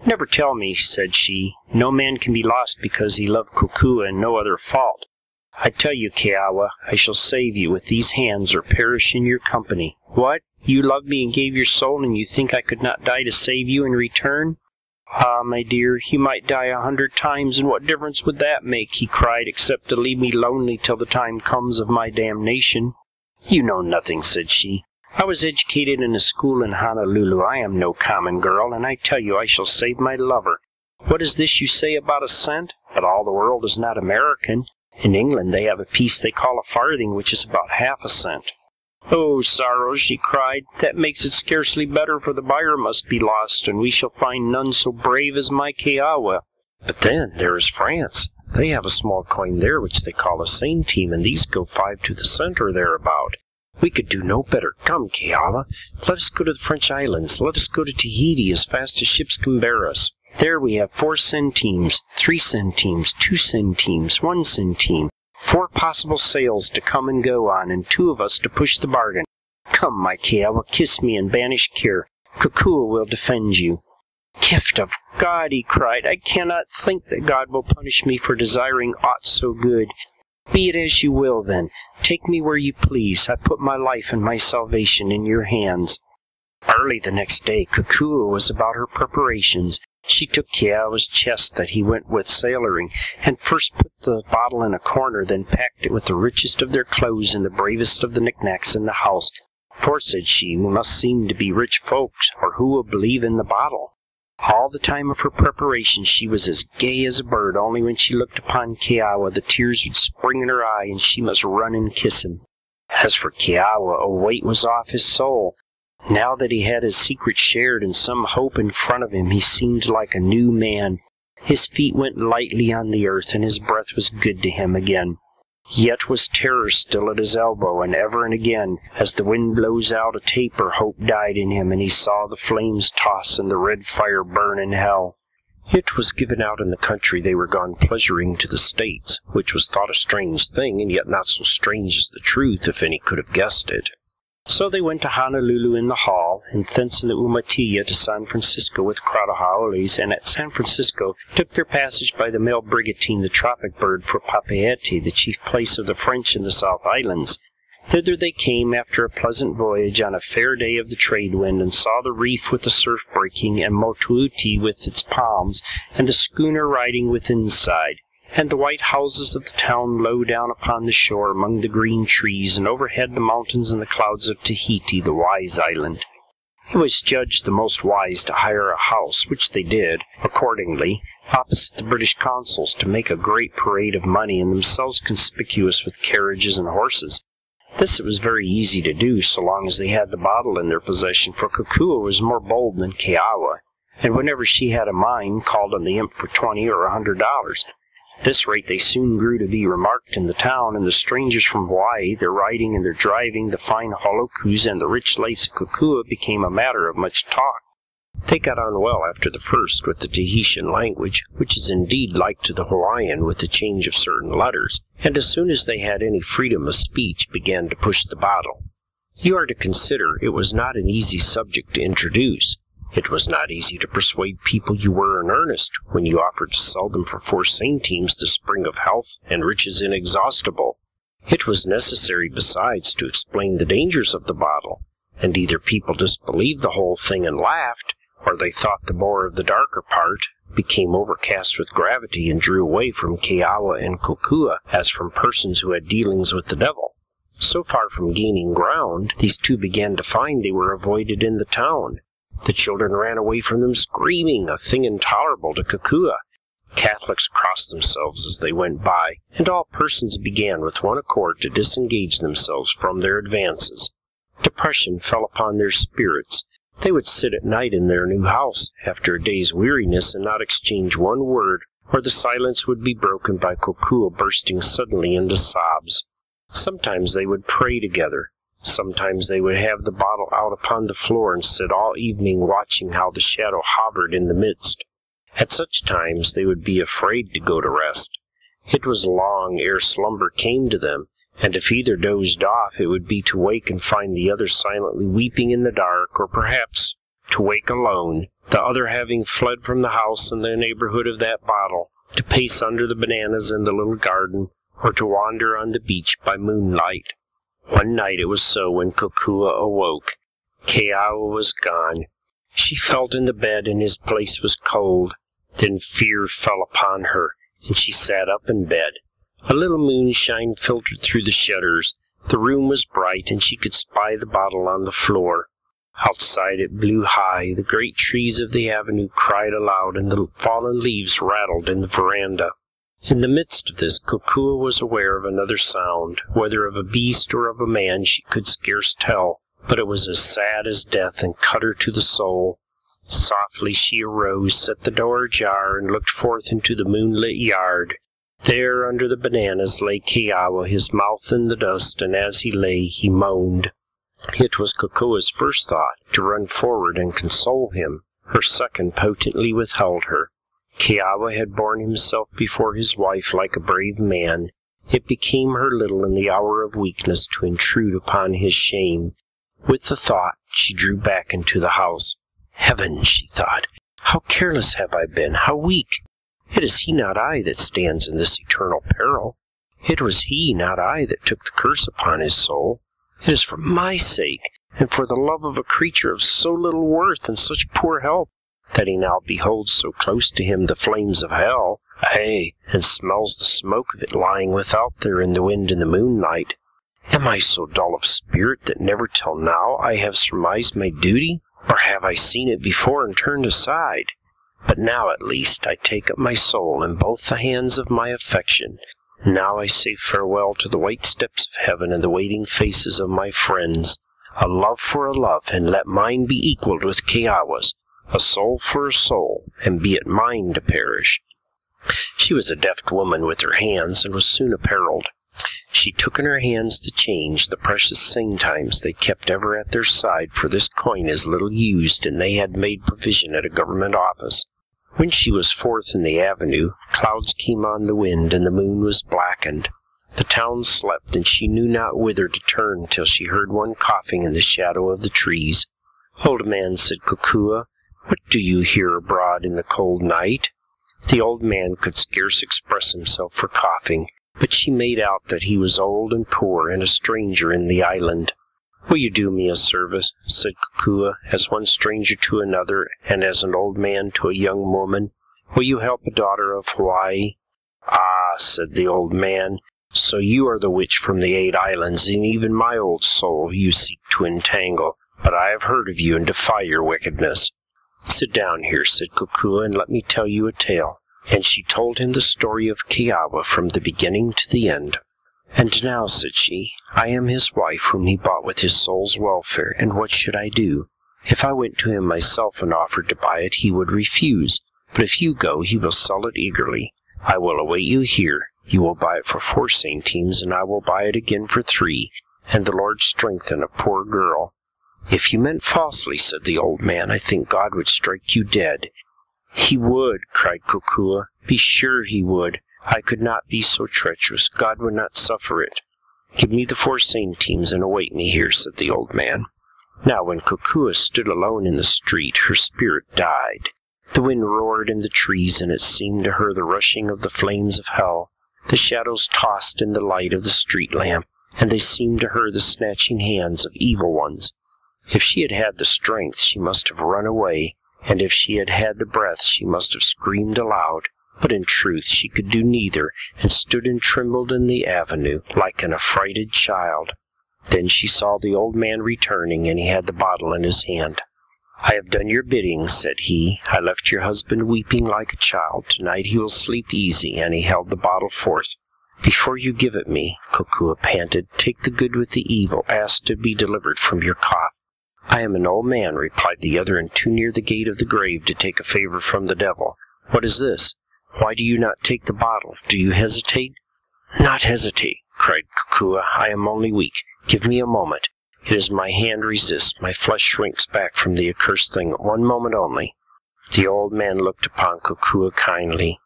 A: "Never tell me," said she. "No man can be lost because he loved Kokua and no other fault. I tell you, Keawa, I shall save you with these hands or perish in your company." "What? You love me and gave your soul, and you think I could not die to save you in return?" "Ah, my dear, you might die 100 times, and what difference would that make," he cried, "except to leave me lonely till the time comes of my damnation?" "You know nothing," said she. "I was educated in a school in Honolulu. I am no common girl, and I tell you I shall save my lover. What is this you say about a cent? But all the world is not American. In England they have a piece they call a farthing, which is about half a cent." "Oh, sorrows," she cried, "that makes it scarcely better, for the buyer must be lost, and we shall find none so brave as my Keawa." "But then there is France. They have a small coin there which they call a centime, and these go 5 to the cent or thereabout. We could do no better. Come, Keawa, let us go to the French islands. Let us go to Tahiti as fast as ships can bear us. There we have 4 centimes, 3 centimes, 2 centimes, 1 centime, 4 possible sails to come and go on, and 2 of us to push the bargain. Come, my Keawa, kiss me and banish care. Kokua will defend you." "Gift of God," he cried, "I cannot think that God will punish me for desiring aught so good. Be it as you will, then. Take me where you please. I put my life and my salvation in your hands." Early the next day, Kokua was about her preparations. She took Kiawa's chest that he went with sailoring, and first put the bottle in a corner, then packed it with the richest of their clothes and the bravest of the knickknacks in the house. For, said she, we must seem to be rich folks, or who will believe in the bottle? All the time of her preparation she was as gay as a bird, only when she looked upon Kiawa the tears would spring in her eye, and she must run and kiss him. As for Kiawa, a weight was off his soul. Now that he had his secret shared and some hope in front of him, he seemed like a new man. His feet went lightly on the earth, and his breath was good to him again. Yet was terror still at his elbow, and ever and again, as the wind blows out a taper, hope died in him, and he saw the flames toss and the red fire burn in hell. It was given out in the country they were gone pleasuring to the States, which was thought a strange thing, and yet not so strange as the truth, if any could have guessed it. So they went to Honolulu in the Hall, and thence in the Umatilla to San Francisco with Crataholes, and at San Francisco took their passage by the mail brigantine the Tropic Bird for Papeete, the chief place of the French in the South Islands. Thither they came after a pleasant voyage on a fair day of the trade wind, and saw the reef with the surf breaking, and Motuuti with its palms, and the schooner riding withinside, and the white houses of the town low down upon the shore among the green trees, and overhead the mountains and the clouds of Tahiti, the wise island. It was judged the most wise to hire a house, which they did, accordingly, opposite the British consul's, to make a great parade of money, and themselves conspicuous with carriages and horses. This it was very easy to do, so long as they had the bottle in their possession, for Kokua was more bold than Kiawa, and whenever she had a mind, called on the imp for $20 or $100. At this rate they soon grew to be remarked in the town, and the strangers from Hawaii, their riding and their driving, the fine holokus and the rich lace of Kokua became a matter of much talk. They got on well after the first with the Tahitian language, which is indeed like to the Hawaiian with the change of certain letters, and as soon as they had any freedom of speech began to push the bottle. You are to consider it was not an easy subject to introduce. It was not easy to persuade people you were in earnest when you offered to sell them for 4 centimes the spring of health and riches inexhaustible. It was necessary, besides, to explain the dangers of the bottle, and either people disbelieved the whole thing and laughed, or they thought the more of the darker part, became overcast with gravity, and drew away from Kiawa and Kokua as from persons who had dealings with the devil. So far from gaining ground, these two began to find they were avoided in the town. The children ran away from them screaming, a thing intolerable to Kokua. Catholics crossed themselves as they went by, and all persons began with one accord to disengage themselves from their advances. Depression fell upon their spirits. They would sit at night in their new house, after a day's weariness, and not exchange one word, or the silence would be broken by Kokua bursting suddenly into sobs. Sometimes they would pray together. Sometimes they would have the bottle out upon the floor and sit all evening watching how the shadow hovered in the midst. At such times they would be afraid to go to rest. It was long ere slumber came to them, and if either dozed off, it would be to wake and find the other silently weeping in the dark, or perhaps to wake alone, the other having fled from the house in the neighborhood of that bottle, to pace under the bananas in the little garden, or to wander on the beach by moonlight. One night it was so when Kokua awoke. Kiawa was gone. She felt in the bed, and his place was cold. Then fear fell upon her, and she sat up in bed. A little moonshine filtered through the shutters. The room was bright, and she could spy the bottle on the floor. Outside it blew high, the great trees of the avenue cried aloud, and the fallen leaves rattled in the veranda. In the midst of this, Kokua was aware of another sound, whether of a beast or of a man she could scarce tell, but it was as sad as death and cut her to the soul. Softly she arose, set the door ajar, and looked forth into the moonlit yard. There under the bananas lay Kiawa, his mouth in the dust, and as he lay he moaned. It was Kokua's first thought to run forward and console him. Her second potently withheld her. Kiawa had borne himself before his wife like a brave man. It became her little in the hour of weakness to intrude upon his shame. With the thought, she drew back into the house. Heaven, she thought, how careless have I been, how weak! It is he, not I, that stands in this eternal peril. It was he, not I, that took the curse upon his soul. It is for my sake, and for the love of a creature of so little worth and such poor help, that he now beholds so close to him the flames of hell, aye, and smells the smoke of it lying without there in the wind and the moonlight. Am I so dull of spirit that never till now I have surmised my duty, or have I seen it before and turned aside? But now at least I take up my soul in both the hands of my affection. Now I say farewell to the white steps of heaven and the waiting faces of my friends. A love for a love, and let mine be equalled with Keawa's. A soul for a soul, and be it mine to perish. She was a deft woman with her hands, and was soon apparelled. She took in her hands the change, the precious sing times they kept ever at their side, for this coin is little used, and they had made provision at a government office. When she was forth in the avenue, clouds came on the wind, and the moon was blackened. The town slept, and she knew not whither to turn till she heard one coughing in the shadow of the trees. "Old man," said Kokua, "what do you here abroad in the cold night?" The old man could scarce express himself for coughing, but she made out that he was old and poor and a stranger in the island. "Will you do me a service?" said Kokua, as one stranger to another, and as an old man to a young woman. "Will you help a daughter of Hawaii?" "Ah," said the old man, "so you are the witch from the 8 islands, and even my old soul you seek to entangle. But I have heard of you and defy your wickedness." "Sit down here," said Kokua, "and let me tell you a tale." And she told him the story of Keawa from the beginning to the end. "And now," said she, "I am his wife whom he bought with his soul's welfare, and what should I do? If I went to him myself and offered to buy it, he would refuse. But if you go, he will sell it eagerly. I will await you here. You will buy it for 4 centimes, and I will buy it again for 3, and the Lord strengthen a poor girl." "If you meant falsely," said the old man, "I think God would strike you dead." "He would," cried Kokua. "Be sure he would. I could not be so treacherous. God would not suffer it." "Give me the 4 centimes and await me here," said the old man. Now when Kokua stood alone in the street, her spirit died. The wind roared in the trees, and it seemed to her the rushing of the flames of hell. The shadows tossed in the light of the street lamp, and they seemed to her the snatching hands of evil ones. If she had had the strength, she must have run away, and if she had had the breath, she must have screamed aloud. But in truth she could do neither, and stood and trembled in the avenue, like an affrighted child. Then she saw the old man returning, and he had the bottle in his hand. "I have done your bidding," said he. "I left your husband weeping like a child. Tonight he will sleep easy," and he held the bottle forth. "Before you give it me," Kokua panted, "take the good with the evil. Ask to be delivered from your cough." "I am an old man," replied the other, "and too near the gate of the grave to take a favor from the devil. What is this? Why do you not take the bottle? Do you hesitate?" "Not hesitate," cried Kokua. "I am only weak. Give me a moment. It is my hand resists. My flesh shrinks back from the accursed thing. 1 moment only." The old man looked upon Kokua kindly.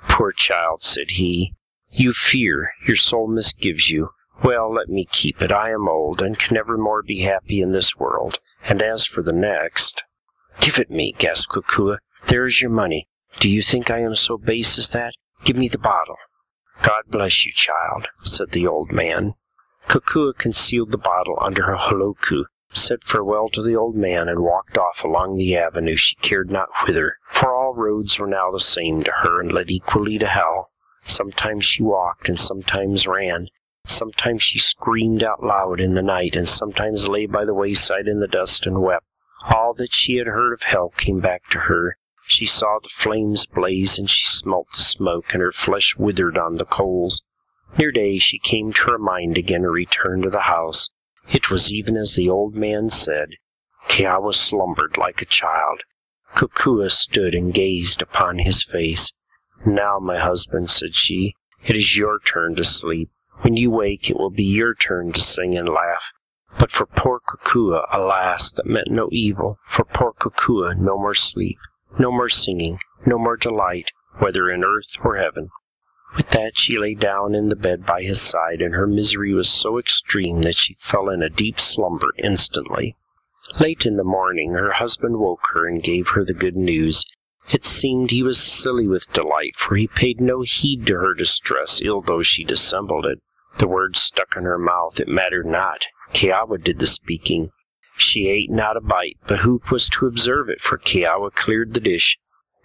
A: "Poor child," said he, "you fear. Your soul misgives you. Well, let me keep it. I am old, and can never more be happy in this world. And as for the next—" "Give it me," gasped Kokua. "There is your money. Do you think I am so base as that? Give me the bottle." "God bless you, child," said the old man. Kokua concealed the bottle under her holoku, said farewell to the old man, and walked off along the avenue, she cared not whither, for all roads were now the same to her and led equally to hell. Sometimes she walked, and sometimes ran. Sometimes she screamed out loud in the night, and sometimes lay by the wayside in the dust and wept. All that she had heard of hell came back to her. She saw the flames blaze, and she smelt the smoke, and her flesh withered on the coals. Near day she came to her mind again and returned to the house. It was even as the old man said. Keawa slumbered like a child. Kokua stood and gazed upon his face. "Now, my husband," said she, "it is your turn to sleep. When you wake, it will be your turn to sing and laugh." But for poor Kokua, alas, that meant no evil. For poor Kokua, no more sleep, no more singing, no more delight, whether in earth or heaven. With that she lay down in the bed by his side, and her misery was so extreme that she fell in a deep slumber instantly. Late in the morning her husband woke her and gave her the good news. It seemed he was silly with delight, for he paid no heed to her distress, ill though she dissembled it. The words stuck in her mouth. It mattered not. Keawa did the speaking. She ate not a bite, but who was to observe it, for Kiawa cleared the dish.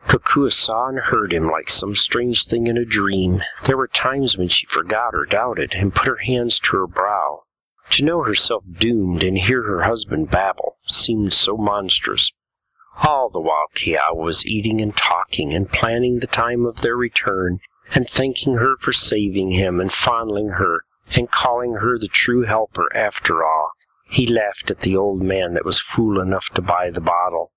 A: Kokua saw and heard him like some strange thing in a dream. There were times when she forgot or doubted, and put her hands to her brow. To know herself doomed and hear her husband babble seemed so monstrous. All the while Kiawa was eating and talking and planning the time of their return, and thanking her for saving him and fondling her, and calling her the true helper after all. He laughed at the old man that was fool enough to buy the bottle.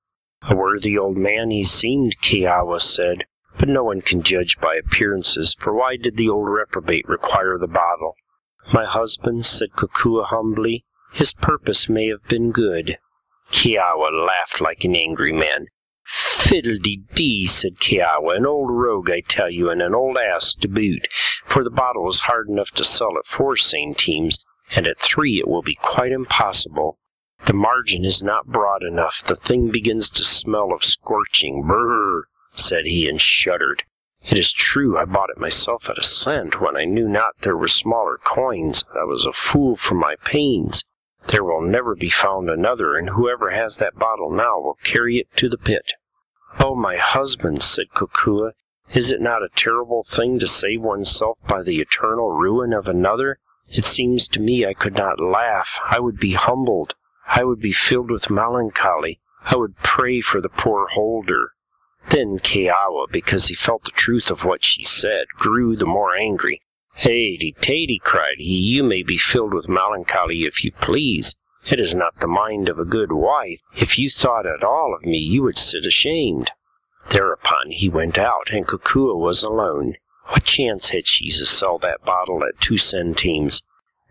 A: A worthy old man he seemed, Kiawa said, but no one can judge by appearances, for why did the old reprobate require the bottle? My husband, said Kokua humbly, his purpose may have been good. Kiawa laughed like an angry man. Fiddle-dee-dee, said Kiawa, an old rogue, I tell you, and an old ass to boot, for the bottle was hard enough to sell at 4 centimes, and at 3 it will be quite impossible. The margin is not broad enough. The thing begins to smell of scorching. Brrr, said he, and shuddered. It is true, I bought it myself at a cent, when I knew not there were smaller coins. I was a fool for my pains. There will never be found another, and whoever has that bottle now will carry it to the pit. Oh, my husband, said Kokua, is it not a terrible thing to save oneself by the eternal ruin of another? It seems to me I could not laugh. I would be humbled. I would be filled with melancholy. I would pray for the poor holder. Then Kiawa, because he felt the truth of what she said, grew the more angry. Hey-de-tay-de, cried he, you may be filled with melancholy if you please. It is not the mind of a good wife. If you thought at all of me, you would sit ashamed. Thereupon he went out, and Kokua was alone. What chance had she to sell that bottle at 2 centimes?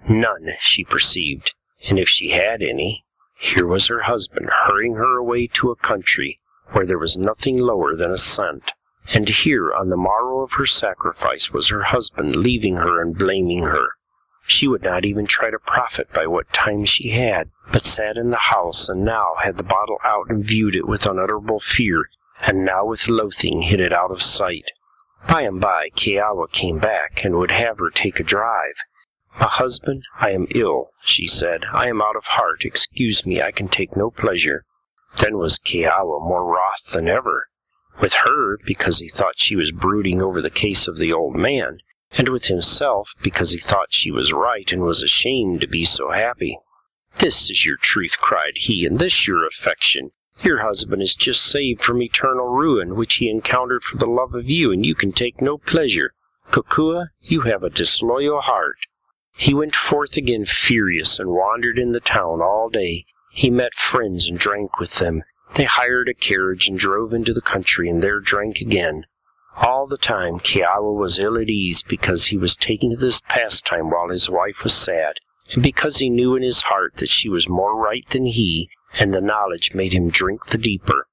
A: None, she perceived, and if she had any, here was her husband hurrying her away to a country where there was nothing lower than a cent. And here, on the morrow of her sacrifice, was her husband leaving her and blaming her. She would not even try to profit by what time she had, but sat in the house, and now had the bottle out and viewed it with unutterable fear, and now with loathing hid it out of sight. By and by Kiawa came back, and would have her take a drive. My husband, I am ill, she said. I am out of heart. Excuse me, I can take no pleasure. Then was Kiawa more wroth than ever. With her, because he thought she was brooding over the case of the old man, and with himself, because he thought she was right and was ashamed to be so happy. This is your truth, cried he, and this your affection. Your husband is just saved from eternal ruin, which he encountered for the love of you, and you can take no pleasure. Kokua, you have a disloyal heart. He went forth again furious, and wandered in the town all day. He met friends and drank with them. They hired a carriage and drove into the country, and there drank again. All the time Kiawa was ill at ease, because he was taking this pastime while his wife was sad, and because he knew in his heart that she was more right than he, and the knowledge made him drink the deeper.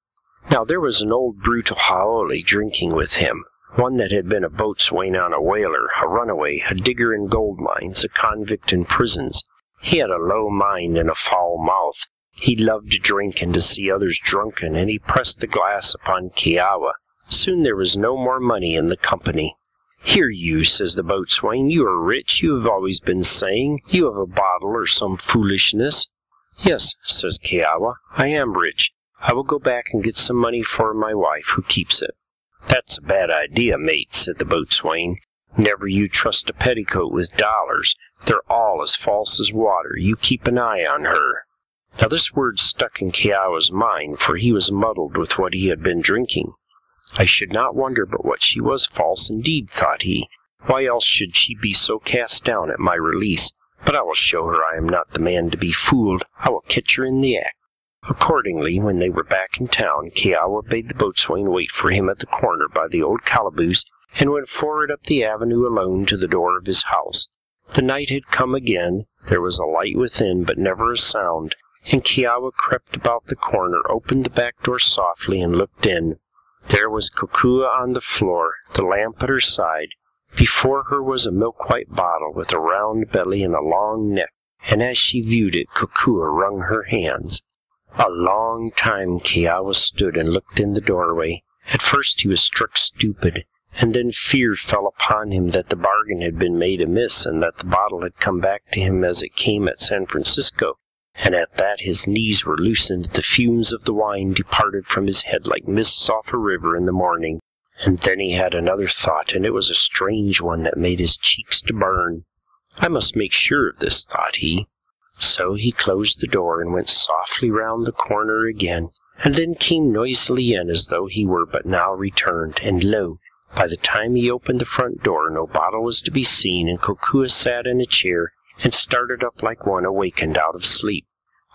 A: Now there was an old brutal haole drinking with him, one that had been a boatswain on a whaler, a runaway, a digger in gold mines, a convict in prisons. He had a low mind and a foul mouth. He loved to drink and to see others drunken, and he pressed the glass upon Kiawa. Soon there was no more money in the company. Here you, says the boatswain, you are rich, you have always been saying. You have a bottle or some foolishness. Yes, says Kiawa, I am rich. I will go back and get some money for my wife, who keeps it. That's a bad idea, mate, said the boatswain. Never you trust a petticoat with dollars. They're all as false as water. You keep an eye on her. Now this word stuck in Kiawa's mind, for he was muddled with what he had been drinking. I should not wonder but what she was false indeed, thought he. Why else should she be so cast down at my release? But I will show her I am not the man to be fooled. I will catch her in the act. Accordingly, when they were back in town, Kiawa bade the boatswain wait for him at the corner by the old calaboose, and went forward up the avenue alone to the door of his house. The night had come again. There was a light within, but never a sound, and Kiawa crept about the corner, opened the back door softly, and looked in. There was Kokua on the floor, the lamp at her side. Before her was a milk-white bottle with a round belly and a long neck, and as she viewed it, Kokua wrung her hands. A long time Kiawa stood and looked in the doorway. At first he was struck stupid, and then fear fell upon him that the bargain had been made amiss, and that the bottle had come back to him as it came at San Francisco. and at that his knees were loosened, the fumes of the wine departed from his head like mists off a river in the morning. And then he had another thought, and it was a strange one that made his cheeks to burn. I must make sure of this, thought he. So he closed the door and went softly round the corner again, and then came noisily in as though he were but now returned, and lo, by the time he opened the front door, no bottle was to be seen, and Kokua sat in a chair and started up like one awakened out of sleep.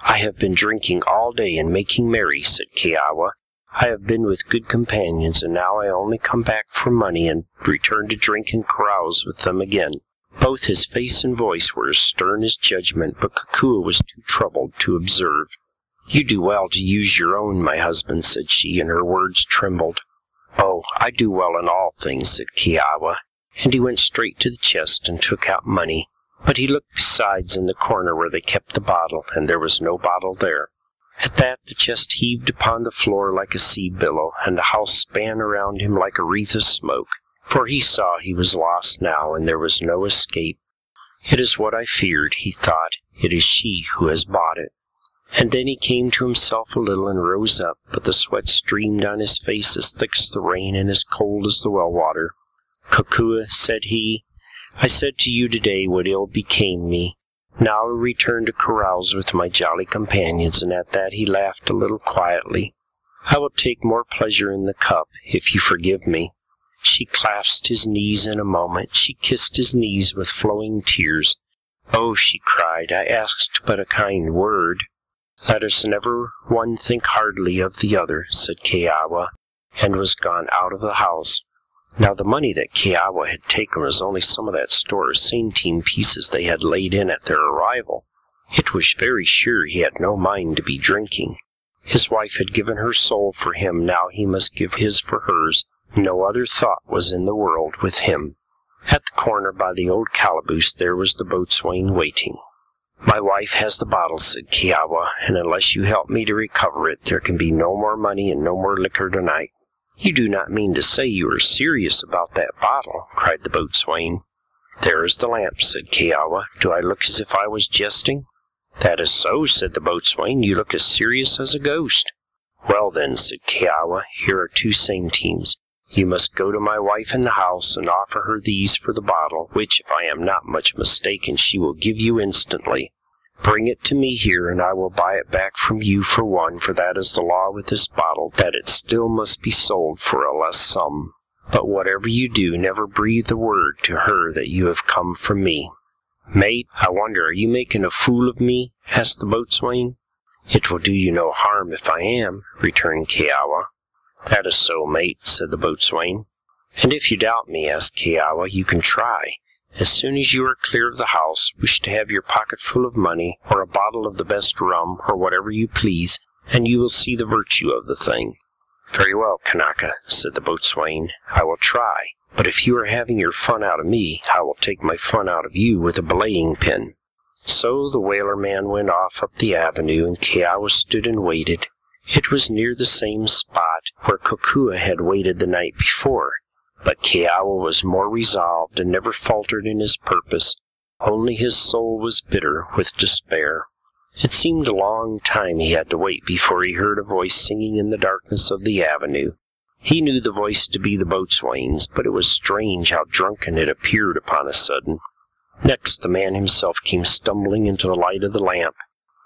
A: I have been drinking all day and making merry, said Kiawa. I have been with good companions, and now I only come back for money and return to drink and carouse with them again. Both his face and voice were as stern as judgment, but Kokua was too troubled to observe. You do well to use your own, my husband, said she, and her words trembled. Oh, I do well in all things, said Kiawa, and he went straight to the chest and took out money. But he looked besides in the corner where they kept the bottle, and there was no bottle there. At that the chest heaved upon the floor like a sea billow, and the house span around him like a wreath of smoke, for he saw he was lost now, and there was no escape. It is what I feared, he thought. It is she who has bought it. And then he came to himself a little and rose up, but the sweat streamed on his face as thick as the rain and as cold as the well water. Kokua, said he, I said to you today what ill became me. Now I will return to carouse with my jolly companions, and at that he laughed a little quietly. I will take more pleasure in the cup, if you forgive me. She clasped his knees in a moment. She kissed his knees with flowing tears. Oh, she cried, I asked but a kind word. Let us never one think hardly of the other, said Kiawa, and was gone out of the house. Now the money that Kiawa had taken was only some of that store of centime pieces they had laid in at their arrival. It was very sure he had no mind to be drinking. His wife had given her soul for him, now he must give his for hers. No other thought was in the world with him. At the corner by the old calaboose there was the boatswain waiting. My wife has the bottle, said Kiawa, and unless you help me to recover it, there can be no more money and no more liquor tonight. You do not mean to say you are serious about that bottle, cried the boatswain. There is the lamp, said Kiawa. Do I look as if I was jesting? That is so, said the boatswain. You look as serious as a ghost. Well then, said Kiawa, here are 2 centimes. You must go to my wife in the house and offer her these for the bottle, which, if I am not much mistaken, she will give you instantly. Bring it to me here, and I will buy it back from you for 1, for that is the law with this bottle, that it still must be sold for a less sum. But whatever you do, never breathe a word to her that you have come from me. Mate, I wonder, are you making a fool of me? Asked the boatswain. It will do you no harm if I am, returned Kiawa. That is so, mate, said the boatswain. And if you doubt me, asked Kiawa, you can try. As soon as you are clear of the house, wish to have your pocket full of money, or a bottle of the best rum, or whatever you please, and you will see the virtue of the thing. Very well, Kanaka, said the boatswain, I will try, but if you are having your fun out of me, I will take my fun out of you with a belaying pin. So the whaler man went off up the avenue, and Kiawa stood and waited. It was near the same spot where Kokua had waited the night before, but Kiawa was more resolved and never faltered in his purpose, only his soul was bitter with despair. It seemed a long time he had to wait before he heard a voice singing in the darkness of the avenue. He knew the voice to be the boatswain's, but it was strange how drunken it appeared upon a sudden. Next the man himself came stumbling into the light of the lamp.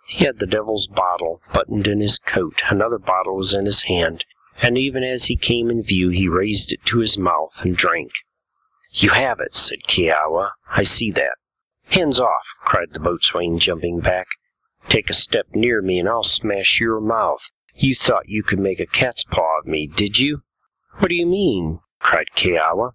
A: He had the devil's bottle buttoned in his coat, another bottle was in his hand, and even as he came in view he raised it to his mouth and drank. You have it, said Kiawa. I see that. Hands off, cried the boatswain, jumping back. Take a step near me and I'll smash your mouth. You thought you could make a cat's paw of me, did you? What do you mean? Cried Kiawa.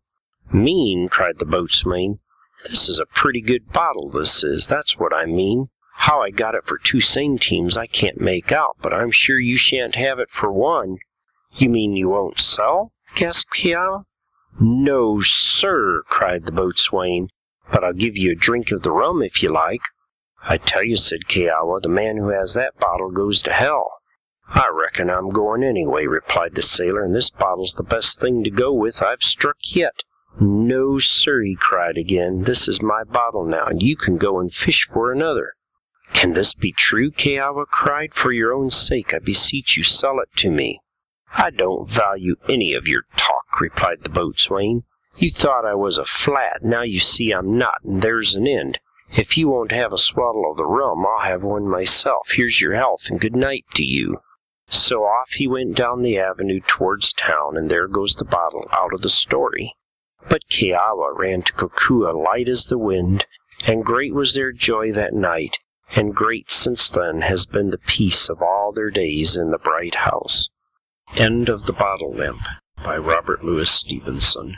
A: Mean? Cried the boatswain. This is a pretty good bottle, this is. That's what I mean. How I got it for 2 centimes I can't make out, but I'm sure you shan't have it for 1. You mean you won't sell? Gasped Kiawa. No, sir, cried the boatswain, but I'll give you a drink of the rum if you like. I tell you, said Kiawa, the man who has that bottle goes to hell. I reckon I'm going anyway, replied the sailor, and this bottle's the best thing to go with I've struck yet. No, sir, he cried again, this is my bottle now, and you can go and fish for another. "Can this be true?" Keawe cried. "For your own sake, I beseech you, sell it to me." "I don't value any of your talk," replied the boatswain. "You thought I was a flat, now you see I'm not, and there's an end. If you won't have a swallow of the rum, I'll have one myself. Here's your health, and good night to you." So off he went down the avenue towards town, and there goes the bottle out of the story. But Keawe ran to Kokua light as the wind, and great was their joy that night, and great since then has been the peace of all their days in the bright house. End of The Bottle Imp by Robert Louis Stevenson.